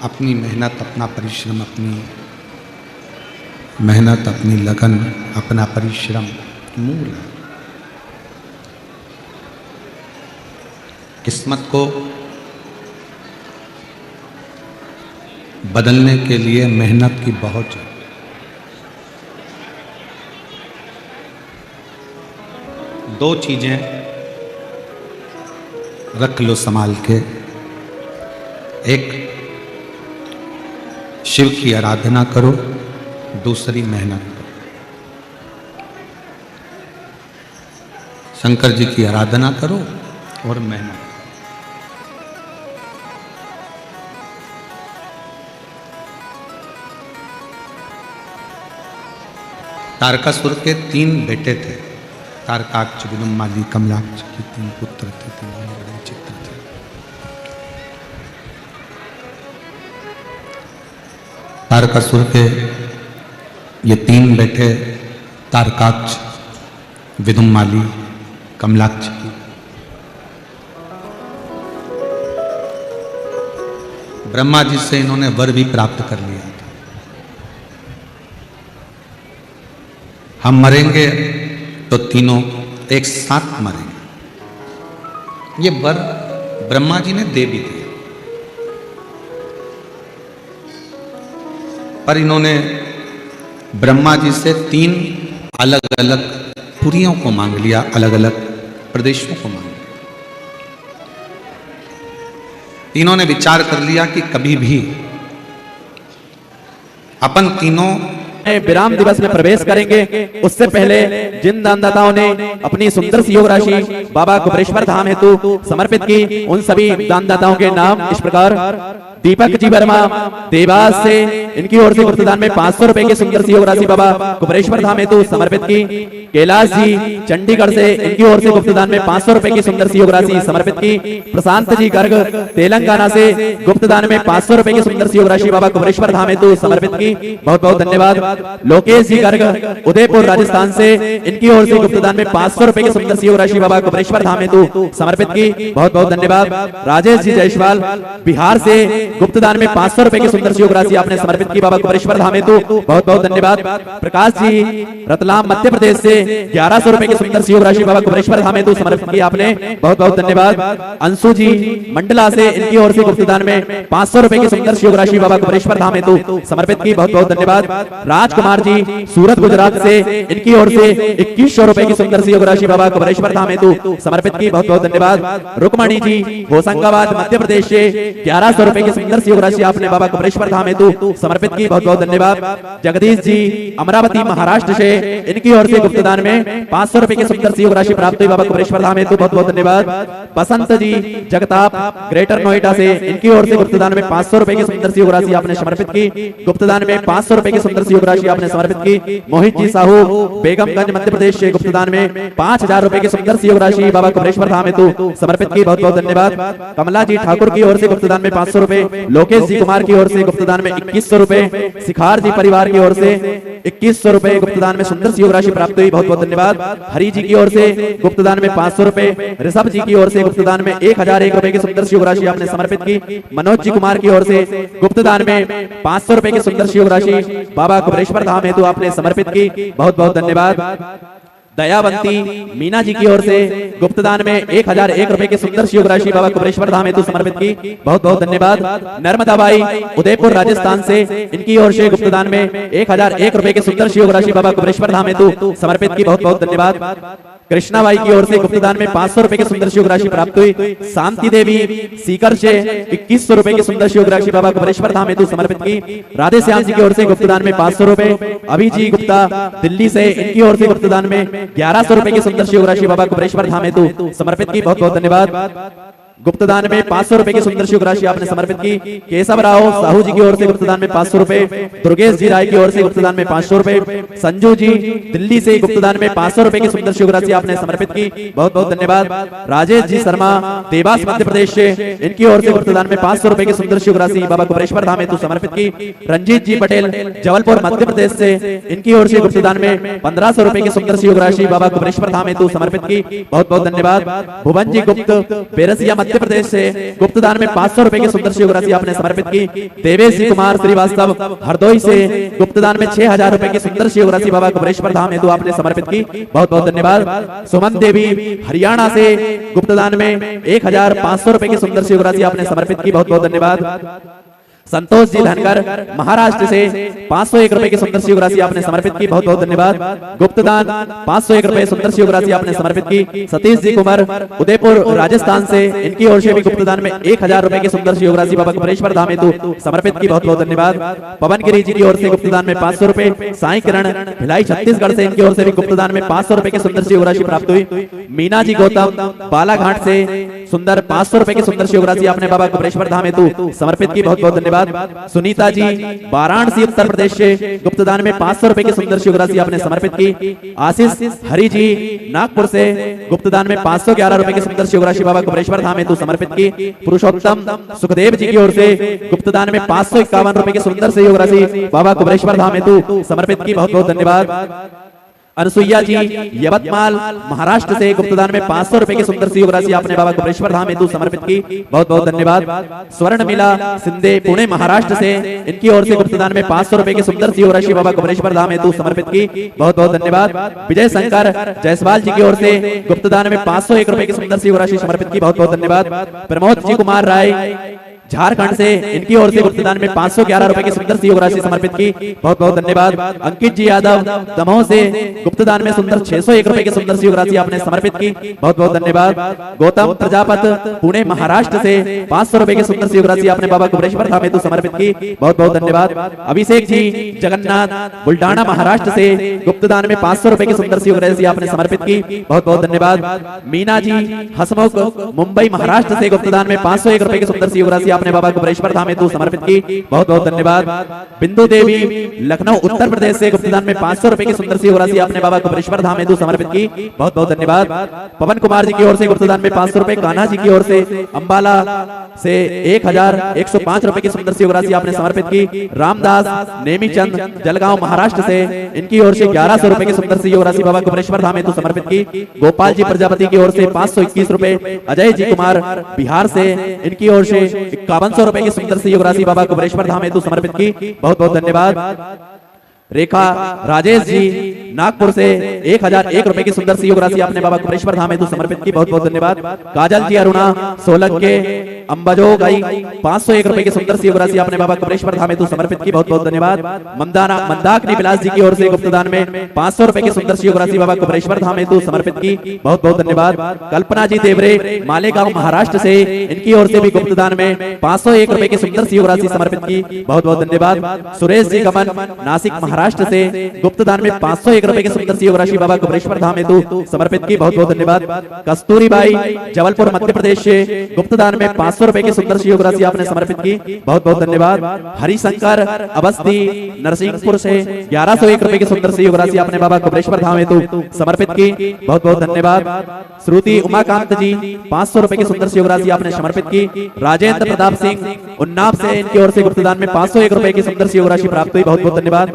अपनी मेहनत, अपना परिश्रम, अपनी मेहनत, अपनी लगन, अपना परिश्रम मूल है। किस्मत को बदलने के लिए मेहनत की बहुत जरूरत। दो चीजें रख लो संभाल के। एक, शिव की आराधना करो, दूसरी मेहनत करो। शंकर जी की आराधना करो और मेहनत। तारकासुर के 3 बेटे थे, तारकाक्ष, विदुम्माली, कमलाक्ष के 3 पुत्र थे, 3 बड़े चित्र थे। तारकासुर के ये 3 बेटे तारकाक्ष, विदुम्माली, कमलाक्ष की ब्रह्मा जी से इन्होंने वर भी प्राप्त कर लिया था। हम मरेंगे तो तीनों एक साथ मरेंगे। ये वर ब्रह्मा जी ने दे भी दिया, पर इन्होंने ब्रह्मा जी से 3 अलग अलग पुरियों को मांग लिया, अलग अलग प्रदेशों को मांग लिया। तीनों ने विचार कर लिया कि कभी भी अपन तीनों विराम दिवस में प्रवेश करेंगे, उससे पहले जिन दानदाताओं ने अपनी सुंदर सी योग राशि बाबा कुबेरेश्वर धाम हेतु समर्पित की, उन सभी दानदाताओं के नाम इस प्रकार: दीपक जी वर्मा देवास से, इनकी ओर से गुप्तदान में 500 रुपए की सुंदर सी योग राशि बाबा कुबेरेश्वर धाम हेतु समर्पित की। कैलाश जी चंडीगढ़ से, इनकी ओर से गुप्तदान में 500 रुपए की सुंदर सी योग राशि समर्पित की। प्रशांत जी गर्ग तेलंगाना से, गुप्तदान में 500 रुपए की सुंदर सी योग राशि बाबा कुबेरेश्वर धाम हेतु समर्पित की। बहुत बहुत धन्यवाद। लोकेश जी गर्ग उदयपुर राजस्थान से, इनकी ओर से गुप्तदान में 500 रुपए की सुंदर सी योग राशि बाबा कुबेरेश्वर धाम हेतु समर्पित की। बहुत बहुत धन्यवाद। राजेश जी जायसवाल बिहार से, गुप्तदान में 500 रुपए की सुंदर सी योग राशि आपने समर्पित की बाबा कुबेरेश्वर धाम हेतु। बहुत बहुत धन्यवाद। प्रकाश जी रतलाम मध्य प्रदेश से 1100 रुपए की सुंदर सी योग राशि बाबा कुबेरेश्वर धाम हेतु समर्पित की आपने। बहुत बहुत धन्यवाद। अंशु जी मंडला से, इनकी ओर से गुप्तदान में 500 रुपए की सुंदर सी योग राशि बाबा कुबेरेश्वर धाम हेतु समर्पित की। बहुत बहुत धन्यवाद। राजकुमार जी सूरत गुजरात से, इनकी ओर से 2100 रुपए की सुंदर सी योग राशि बाबा कुबेरेश्वर धाम हेतु समर्पित की। बहुत बहुत धन्यवाद। रुक्मणी जी होशंगाबाद मध्य प्रदेश से 1100 रुपए की सुंदर सी योग राशि आपने बाबा कुबेरेश्वर धाम हेतु समर्पित की। बहुत बहुत धन्यवाद। जगदीश जी अमरावती महाराष्ट्र से, इनकी ओर से गुप्तदान में 500 रुपए की सुंदर सी योग राशि प्राप्त हुई बाबा कुबेरेश्वर धाम हेतु। बहुत बहुत धन्यवाद। बसंत जी जगताप ग्रेटर नोएडा से, इनकी ओर से गुप्तदान में 500 रुपए की सुंदर सी योग राशि आपने समर्पित की। गुप्तदान में 500 रुपए की सुंदर सी योग राशि आपने समर्पित की। मोहित जी साहू बेगमगंज मध्य प्रदेश से, गुप्तदान में 5000 रुपए की सुंदर सी योग राशि बाबा कुबेरेश्वर धाम हेतु समर्पित की। बहुत बहुत धन्यवाद। कमला जी ठाकुर की ओर से गुप्तदान में 500 रुपए, लोकेश जी कुमार की ओर से गुप्तदान में 2100 रुपए, शिखार जी परिवार की ओर से 2100 रुपए गुप्तदान में सुंदर सी योग राशि प्राप्त हुई। बहुत बहुत धन्यवाद। हरि जी की ओर से गुप्तदान में 500 रुपए, ऋषभ जी की ओर से गुप्तदान में 1001 रुपए की सुंदर सी योग राशि आपने समर्पित की। मनोज जी कुमार की ओर से गुप्तदान में 500 रुपए की सुंदर सी योग राशि बाबा कुबेरेश्वर धाम हेतु आपने समर्पित की। बहुत बहुत धन्यवाद। दयावंती मीना जी की ओर से गुप्तदान में 1001 रुपए की सुंदर सी योग राशि बाबा कुबेरेश्वर धाम हेतु समर्पित की। बहुत बहुत धन्यवाद। नर्मदा बाई उदयपुर राजस्थान से, इनकी ओर से गुप्तदान में 1001 रुपए की सुंदर सी योग राशि बाबा कुबेरेश्वर धाम हेतु समर्पित की। बहुत बहुत धन्यवाद। कृष्णा बाई की ओर से गुप्तदान में 500 रुपए की सुंदर सी योग राशि प्राप्त हुई। शांति देवी सीकर से 2100 रुपए की सुंदर सी योग राशि बाबा कुबेरेश्वर धाम हेतु समर्पित की। राधे श्याम जी की ओर से गुप्तदान में 500 रुपए। अभिजी गुप्ता दिल्ली से, इनकी ओर से गुप्तदान में 1100 रुपए की सुंदर सी योग राशि बाबा कुबेरेश्वर धाम हेतु समर्पित की। बहुत बहुत धन्यवाद। गुप्तदान में 500 रुपए की सुंदर सी योग राशि आपने समर्पित की। केशव राव साहू जी की ओर से गुप्तदान में 500 रुपए, दुर्गेश जी राय की ओर से गुप्तदान में 500 रुपए, संजू जी दिल्ली से गुप्तदान में 500 रुपए की सुंदर सी योग राशि आपने समर्पित की। बहुत बहुत धन्यवाद। राजेश जी शर्मा देवास मध्य प्रदेश से, इनकी ओर से गुप्तदान में 500 रुपए की सुंदर सी योग राशि बाबा कुबेरेश्वर धाम हेतु समर्पित की। रंजीत जी पटेल जबलपुर मध्य प्रदेश से, इनकी ओर से गुप्तदान में 1500 रुपए की सुंदर सी योग राशि बाबा कुबेरेश्वर धाम हेतु समर्पित की। बहुत बहुत धन्यवाद। भुवन जी गुप्त बेरसिया मध्य प्रदेश से, गुप्तदान में 500 रुपए की सुंदर सी योग राशि आपने समर्पित की। देवेश जी कुमार श्रीवास्तव हरदोई से, गुप्तदान में 6000 रुपए की सुंदर सी योग राशि बाबा कुबेरेश्वर धाम हेतु आपने समर्पित की। बहुत बहुत धन्यवाद। सुमन देवी हरियाणा से, गुप्तदान में 1500 रुपए की सुंदर सी योग राशि आपने समर्पित की। बहुत बहुत धन्यवाद। संतोष जी धनकर महाराष्ट्र से 501 रुपए की सुंदर सी योग राशि आपने समर्पित की, बहुत बहुत धन्यवाद। गुप्तदान 501 रुपए सुंदर सी योग राशि आपने समर्पित की। सतीश जी कुमार उदयपुर राजस्थान से, इनकी ओर से भी गुप्तदान में 1000 रुपए की सुंदर सी योग राशि बाबा कपिलेश्वर धाम हेतु समर्पित की, बहुत बहुत धन्यवाद। पवन गिरी जी की ओर से गुप्तदान में 500 रुपए। साई किरण भिलाई छत्तीसगढ़ से, इनकी ओर से भी गुप्तदान में 500 रुपए की सुंदर सी योग राशि प्राप्त हुई। मीना जी गौतम बालाघाट से सुंदर 500 रुपए की सुंदर सी योग राशि आपने बाबा कपिलेश्वर धाम हेतु समर्पित की, बहुत बहुत धन्यवाद। सुनीता जी वाराणसी उत्तर प्रदेश से गुप्तदान में 500 रुपए की सुंदर सी योग राशि आपने समर्पित की। आशीष हरि जी नागपुर से गुप्तदान में 511 रुपए की सुंदर सी योग राशि बाबा कपिलेश्वर धाम हेतु समर्पित की। पुरुषोत्तम सुखदेव जी की ओर से गुप्तदान में 551 रुपए की सुंदर सी योग राशि बाबा कपिलेश्वर धाम हेतु समर्पित की, बहुत बहुत धन्यवाद। अनसुईया जी यवतमाल महाराष्ट्र से गुप्तदान में 500 रुपए की सुंदर सी योग राशि आपने बाबा कपिलेश्वर धाम हेतु समर्पित की, बहुत बहुत धन्यवाद। स्वर्ण मिला सिंधे पुणे महाराष्ट्र से, इनकी ओर से गुप्तदान में 500 रुपए की सुंदर सी योग राशि बाबा कपिलेश्वर धाम हेतु समर्पित की, बहुत बहुत धन्यवाद। विजय शंकर जायसवाल जी की ओर से गुप्तदान में 501 रुपए की सुंदर सी योग राशि समर्पित की, बहुत बहुत धन्यवाद। प्रमोद जी कुमार राय झारखंड से, इनकी ओर से गुप्तदान में 511 रुपए की सुंदर सी योग राशि समर्पित की, बहुत बहुत धन्यवाद। अंकित जी यादव दमोह से गुप्तदान में सुंदर 601 रुपए की सुंदर सी योग राशि आपने समर्पित की, बहुत बहुत धन्यवाद। गौतम प्रजापत पुणे महाराष्ट्र से 500 रुपए की सुंदर सी योग राशि आपने बाबा कपिलेश्वर धाम हेतु समर्पित की, बहुत बहुत धन्यवाद। अभिषेक जी जगन्नाथ बुल्ढाना महाराष्ट्र से गुप्तदान में 500 रुपए की सुंदर सी योग राशि आपने समर्पित की, बहुत बहुत धन्यवाद। मीना जी हसमुख मुंबई महाराष्ट्र से गुप्तदान में 501 रुपए की सुंदर सी योग राशि आपने बाबा कपिलेश्वर धाम हेतु समर्पित की, बहुत बहुत धन्यवाद। बिंदु देवी लखनऊ उत्तर प्रदेश से गुप्तदान में 500 रुपए की सुंदर सी योग राशि आपने बाबा कपिलेश्वर धाम हेतु समर्पित की, बहुत बहुत धन्यवाद। पवन कुमार जी की ओर से गुप्तदान में 500 रुपए। कान्हा जी की ओर से अंबाला से 1105 रुपए की सुंदर सी योग राशि आपने समर्पित की। रामदास नेमीचंद जलगांव महाराष्ट्र से, इनकी ओर से 1100 रुपए की सुंदर सी योग राशि बाबा कपिलेश्वर धाम हेतु समर्पित की। गोपाल जी प्रजापति की ओर से 521 रुपए। अजय जी कुमार बिहार से, इनकी ओर से 5100 रुपए की सुंदर सी योग राशि बाबा कपिलेश्वर धाम हेतु समर्पित की, बहुत बहुत धन्यवाद। रेखा राजेश जी नागपुर से 1001 रुपए की सुंदर सी योग राशि आपने बाबा कपिलेश्वर धाम हेतु समर्पित की, बहुत बहुत धन्यवाद। काजल जी अरुणा सोलंक के अंबाजोगाई 501 रुपए की सुंदर सी योग राशि आपने बाबा कपिलेश्वर धाम हेतु समर्पित की, बहुत बहुत धन्यवाद। मंदाकिनी विलास जी की ओर से गुप्तदान में 500 रुपए की सुंदर सी योग राशि बाबा कपिलेश्वर धाम हेतु समर्पित की, बहुत बहुत धन्यवाद। कल्पना जी देवरे मालेगांव महाराष्ट्र से, इनकी ओर से भी गुप्तदान में 501 रुपए की सुंदर सी योग राशि समर्पित की, बहुत बहुत धन्यवाद। सुरेश जी कमन नासिक महाराष्ट्र से गुप्तदान में 501 रुपए की सुंदर सी योग राशि बाबा कपिलेश्वर धाम हेतु समर्पित की, बहुत बहुत धन्यवाद। कस्तूरी बाई जबलपुर मध्य प्रदेश से गुप्तदान में 500 रुपए की सुंदर सी योग राशि आपने समर्पित की, बहुत बहुत धन्यवाद। हरिशंकर अवस्थी नरसिंहपुर से 1101 रुपए की सुंदर सी योग राशि आपने बाबा कपिलेश्वर धाम हेतु समर्पित की, बहुत बहुत धन्यवाद। श्रुति उमाकांत जी 500 रुपए की सुंदर सी योग राशि आपने समर्पित की। राजेंद्र प्रताप सिंह उन्नाव से, इनकी ओर से गुप्तदान में 501 रुपए की सुंदर सी योग राशि प्राप्त हुई, बहुत बहुत धन्यवाद।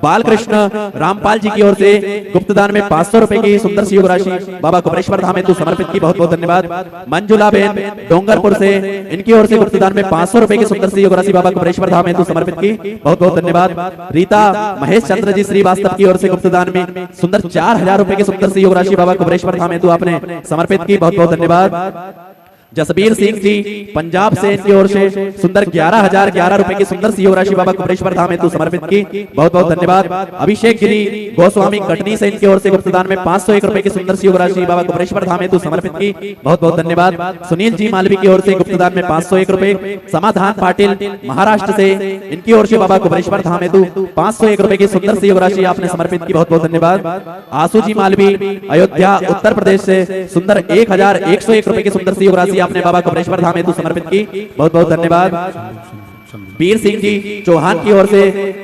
बालकृष्ण रामपाल जी की ओर से गुप्तदान में 500 रुपए की सुंदर सी योग राशि बाबा कपिलेश्वर धाम हेतु समर्पित की, बहुत बहुत धन्यवाद। मंजुला बेन डोंगरपुर से, इनकी ओर से गुप्तदान में 500 रुपए की सुंदर सी योग राशि बाबा कपिलेश्वर धाम हेतु समर्पित की, बहुत बहुत धन्यवाद। रीता महेश चंद्र जी श्रीवास्तव की ओर से गुप्तदान में सुंदर 4000 रुपए की सुंदर सी योग राशि बाबा कपिलेश्वर धाम हेतु आपने समर्पित की, बहुत बहुत धन्यवाद। जसबीर सिंह जी पंजाब से, इनकी ओर से सुंदर 11,011 रुपए की सुंदर सी योग राशि बाबा कपिलेश्वर धाम हेतु समर्पित की, बहुत बहुत धन्यवाद। अभिषेक गिरी गोस्वामी कटनी से, इनकी ओर से गुप्तदान में 501 रुपए की सुंदर सी योग राशि बाबा कपिलेश्वर धाम हेतु समर्पित की, बहुत बहुत धन्यवाद। सुनील जी मालवी की ओर से गुप्तदान में 501 रुपए। समाधान पाटिल महाराष्ट्र से, इनकी ओर से बाबा कपिलेश्वर धाम हेतु 501 रुपए की सुंदर सी योग राशि आपने समर्पित की, बहुत बहुत धन्यवाद। आशु जी मालवी अयोध्या उत्तर प्रदेश से सुंदर 1101 रुपए की सुंदर सी योग राशि आपने बाबा कपिलेश्वर धाम हेतु समर्पित की, बहुत बहुत धन्यवाद। वीर सिंह जी चौहान की ओर से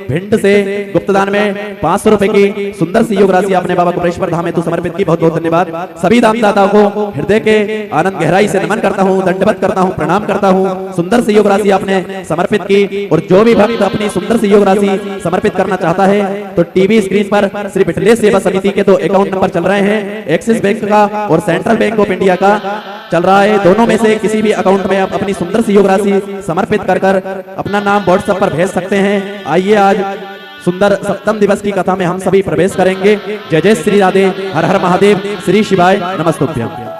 भिंड से गुप्तदान में 500 रुपए की सुंदर सी योग राशि आपने बाबा कपिलेश्वर धाम हेतु समर्पित की, बहुत बहुत धन्यवाद। सभी दानदाताओं को हृदय के आनंद गहराई से नमन करता हूँ, दंडवत करता हूँ, प्रणाम करता हूँ। सुंदर सी योग राशि आपने समर्पित की, और जो भी भक्त अपनी सुंदर सी योग राशि समर्पित करना चाहता है तो टीवी स्क्रीन पर श्री विठलेश सेवा समिति के 2 अकाउंट नंबर चल रहे हैं, एक्सिस बैंक का और सेंट्रल बैंक ऑफ इंडिया का चल रहा है। दोनों में से किसी भी अकाउंट में आप अपनी सुंदर सी योग राशि समर्पित कर अपना नाम व्हाट्सएप पर भेज सकते हैं। आइए आज सुंदर सप्तम दिवस की कथा में हम सभी प्रवेश करेंगे। जय जय श्री राधे, हर हर महादेव, श्री शिवाय नमस्तुभ्यं।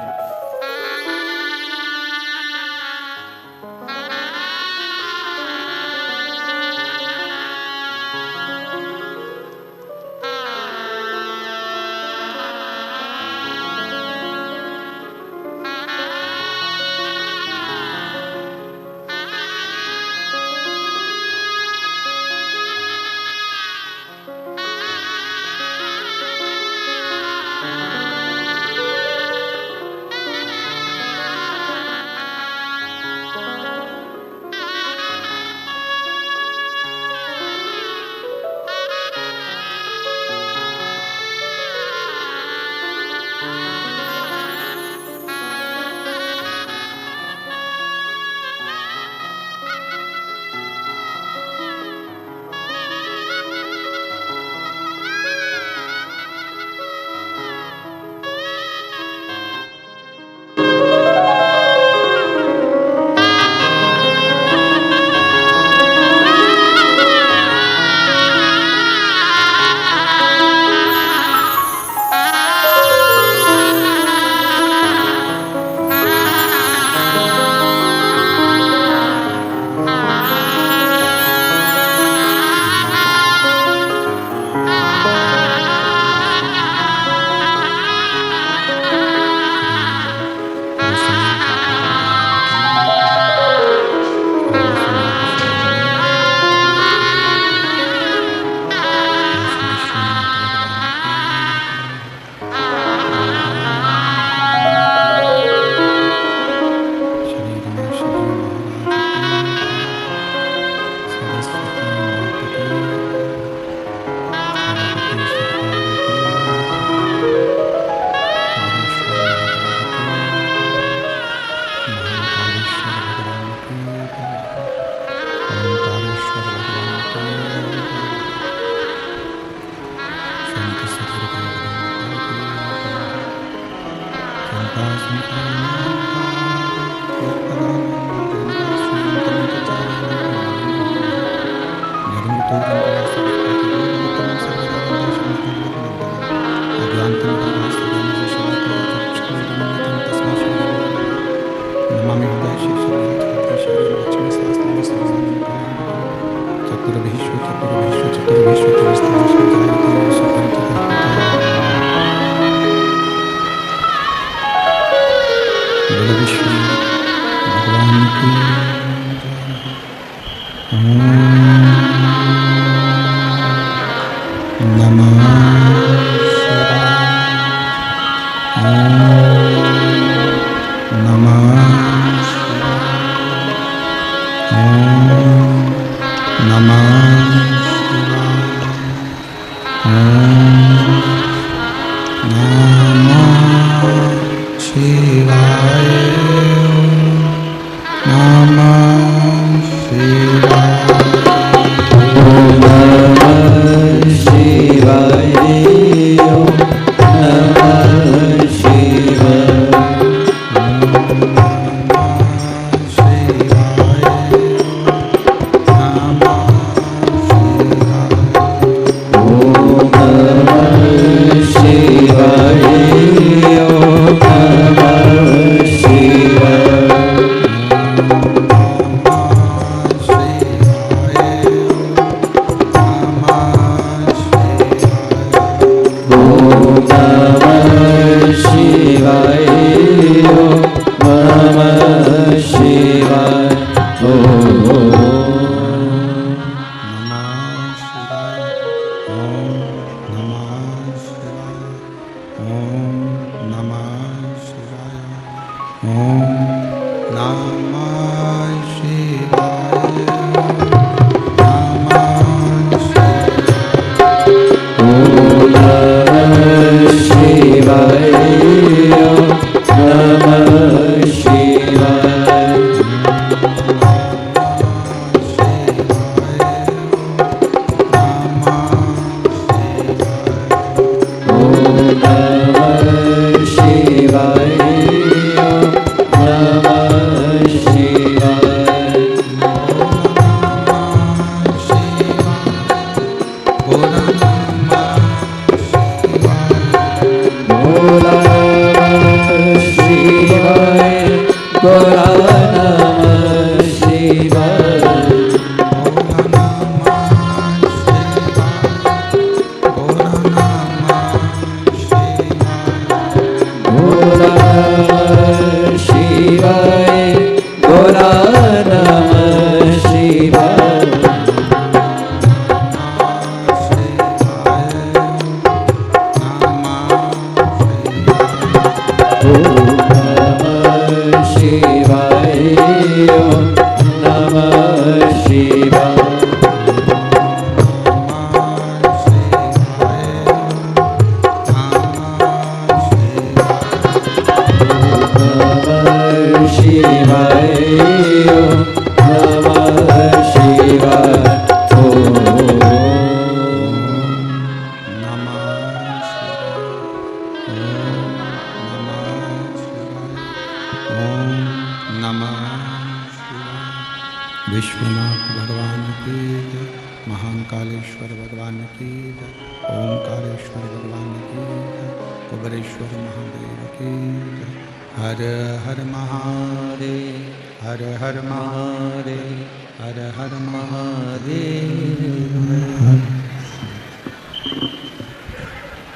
विश्वनाथ भगवान की जय, महान कालेश्वर भगवान की जय, ओमकारेश्वर भगवान की जय, कुबरेश्वर महादेव की जय। हर हर महादेव, हर हर महादेव, हर हर महादेव।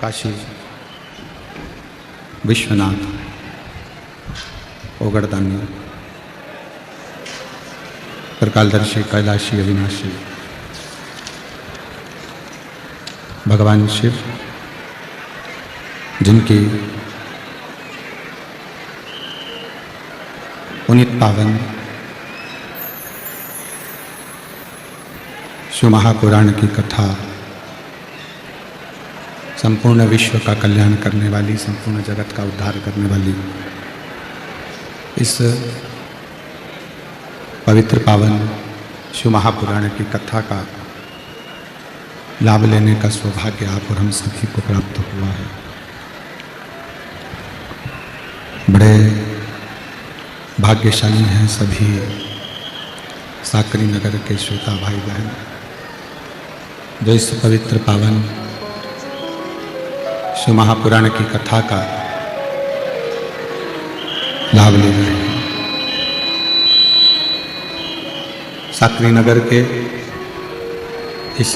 काशी विश्वनाथ ओगड़दानी त्रिकालदर्शी कैलाशी अविनाशी भगवान शिव, जिनकी पुनीत पावन शिव महापुराण की कथा संपूर्ण विश्व का कल्याण करने वाली, संपूर्ण जगत का उद्धार करने वाली इस पवित्र पावन शिव महापुराण की कथा का लाभ लेने का सौभाग्य आप और हम सभी को प्राप्त हुआ है। बड़े भाग्यशाली हैं सभी साकरी नगर के श्रोता भाई बहन, जो इस पवित्र पावन शिव महापुराण की कथा का लाभ ले रहे हैं। साकरी नगर के इस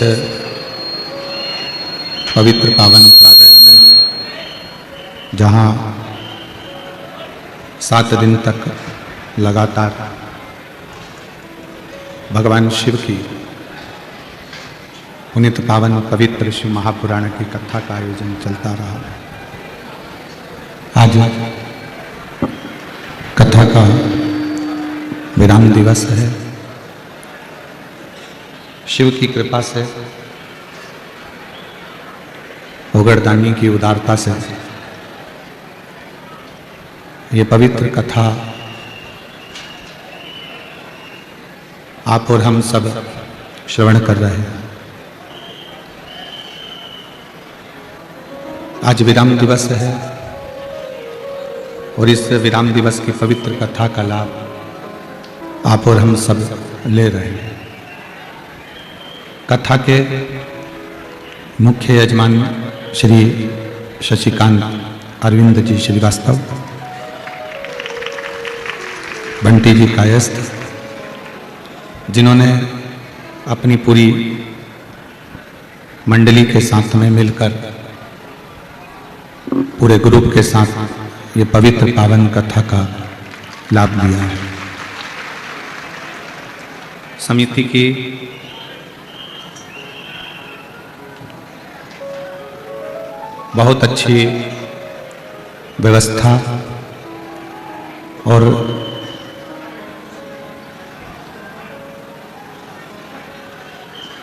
पवित्र पावन प्रांगण में, जहाँ 7 दिन तक लगातार भगवान शिव की पुनित पावन पवित्र शिव महापुराण की कथा का आयोजन चलता रहा। आज कथा का विराम दिवस है। शिव की कृपा से, उगड़दानी की उदारता से ये पवित्र कथा आप और हम सब श्रवण कर रहे हैं। आज विराम दिवस है और इस विराम दिवस की पवित्र कथा का लाभ आप और हम सब ले रहे हैं। कथा के मुख्य यजमान श्री शशिकांत अरविंद जी श्रीवास्तव, बंटी जी कायस्थ, जिन्होंने अपनी पूरी मंडली के साथ में मिलकर पूरे ग्रुप के साथ ये पवित्र पावन कथा का लाभ दिया है। समिति की बहुत अच्छी व्यवस्था और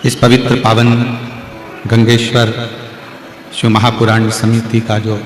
इस पवित्र पावन गंगेश्वर शिव महापुराण समिति का जो